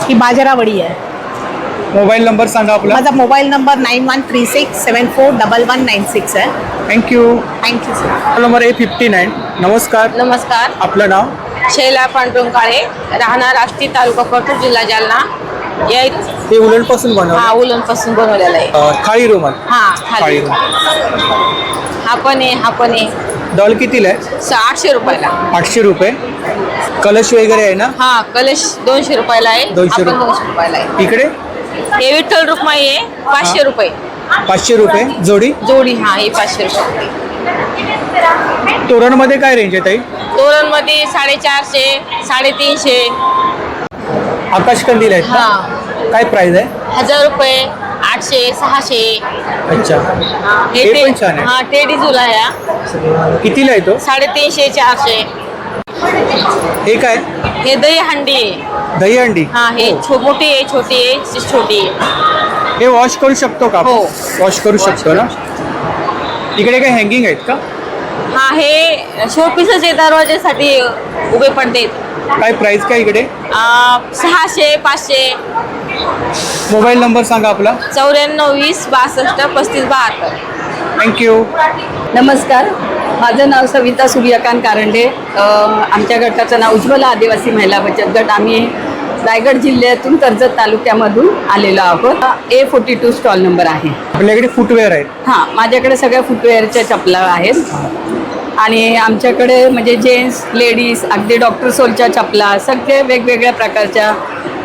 ही बाजरा वडी आहे. मोबाईल नंबर सांगा आपला. माझा मोबाईल नंबर 9136741196 आहे. Thank you. Thank you sir. Number A59. नमस्कार. नमस्कार. आपलं नाव? शैला पांडुरंग काळे, राहणार आष्टी, तालुका कोथरूड, जिल्हा जालना. हे उलन पासून बनवलं उलन पासून बनवलेला आहे. थाळी रुमाल. थाळी हा पण आहे. डॉल कितीला आहे? 800 रुपयाला. 800 रुपये. कलश वगैरे आहे ना? कलश 200 रुपयाला आहे. 200 200 रुपयाला आहे. इकडे हे विठ्ठल रुक्माई आहे 500 रुपये. 500 रुपये जोडी. हे 500 रुपये. तोरणमध्ये काय रेंज आहे ताई? तोरणमध्ये 450, 350. आकाश कंदील आहेत ना? काय प्राइस आहे? 1000 रुपये, 800, 600. अच्छा, हे पण छान आहे. टेडी झुला आहे. कितीला आहे तो? 350, 400. हे काय? हे दही हंडी आहे. दही हंडी. हे मोठी आहे, छोटी आहे, छोटी आहे. हे वॉश करू शकतो का? हो. वॉश करू शकतो ना. इकडे काय हँगिंग आहेत का? हे शोपीसच आहे, दरवाजासाठी उभे पडते. काय प्राइस काय इकडे? 600, 500. मोबाईल नंबर सांगा आपला. 94 20 62 35 72. थँक्यू. नमस्कार, माझं नाव सविता सूर्यकांत कारंडे. आमच्या गटाचं नाव उज्ज्वला आदिवासी महिला बचत गट. आम्ही रायगड जिल्ह्यातून कर्जत तालुक्यामधून आलेलो आहोत. A42 स्टॉल नंबर आहे. आपल्याकडे फुटवेअर आहेत? माझ्याकडे सगळ्या फुटवेअरच्या चपला आहेत. आणि आमच्याकडे म्हणजे जेंट्स, लेडीज, अगदी डॉक्टर सोलच्या चपला, सगळे वेगवेगळ्या प्रकारच्या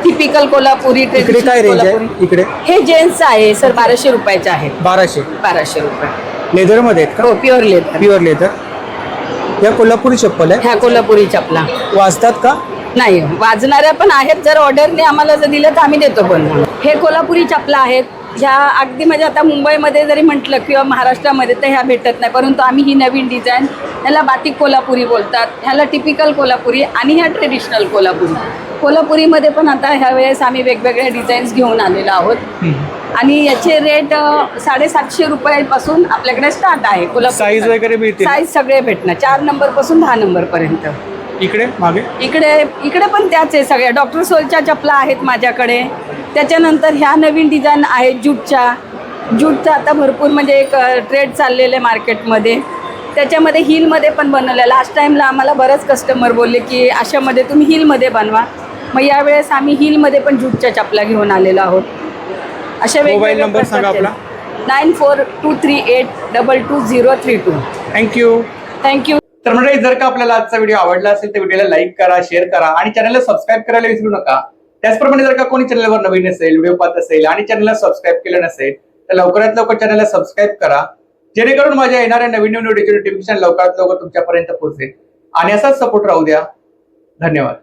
टिपिकल कोल्हापुरी. इकडे काय रेंज आहे? इकडे हे जेंट्स आहे सर, 1200 रुपयाचे आहे. 1200 रुपये. लेदर मध्ये आहेत का? हो, प्युअर लेदर. Pure leather. या कोल्हापुरी चप्पल आहे? ह्या कोल्हापुरी चपला वाजतात का? नाही, वाजणाऱ्या पण आहेत. जर ऑर्डरने आम्हाला जर दिलं तर आम्ही देतो पण. हे कोल्हापुरी चपला आहेत. ह्या अगदी म्हणजे आता मुंबईमध्ये जरी म्हटलं किंवा महाराष्ट्रामध्ये तर ह्या भेटत नाही, परंतु आम्ही ही नवीन डिझाईन, ह्याला बातिक कोल्हापुरी बोलतात, ह्याला टिपिकल कोल्हापुरी आणि ह्या ट्रेडिशनल कोल्हापुरी. कोल्हापुरीमध्ये पण आता ह्या वेळेस आम्ही वेगवेगळ्या डिझाईन्स घेऊन आलेलो आहोत. आणि याचे रेट 750 रुपयापासून आपल्याकडे स्टार्ट आहे. कोल्हापूर साईज वगैरे मिळते? साईज सगळे भेटणार, 4 नंबरपासून 10 नंबरपर्यंत. इकडे मागे? इकडे पण त्याच आहे सगळ्या. डॉक्टर सोलच्या चपला आहेत माझ्याकडे. त्याच्यानंतर ह्या नवीन डिझाईन आहेत जूटचा आता भरपूर म्हणजे एक ट्रेड चाललेलं आहे मार्केटमध्ये. त्याच्यामध्ये हिलमध्ये पण बनवलं. लास्ट टाईमला आम्हाला बरंच कस्टमर बोलले की अशामध्ये तुम्ही हिलमध्ये बनवा. मग यावेळेस आम्ही हिलमध्ये पण जूटच्या चपला घेऊन आलेलो आहोत. अशा मोबाईल नंबर सांगा आपला. 9423822032. थँक्यू. तर मंडळी, जर का आपल्याला आजचा व्हिडिओ आवडला असेल तर व्हिडिओला लाईक करा, शेअर करा आणि चॅनलला सबस्क्राईब करायला विसरू नका. त्याचप्रमाणे जर का कोणी चॅनलवर नवीन असेल, व्हिडिओ पाहत असेल आणि चॅनलला सबस्क्राईब केलं नसेल तर लवकरात लवकर चॅनलला सबस्क्राईब करा, जेणेकरून माझ्या येणाऱ्या नवीन व्हिडिओचे नोटिफिकेशन लवकरात लवकर तुमच्यापर्यंत पोहोचेल. आणि असाच सपोर्ट राहू द्या. धन्यवाद.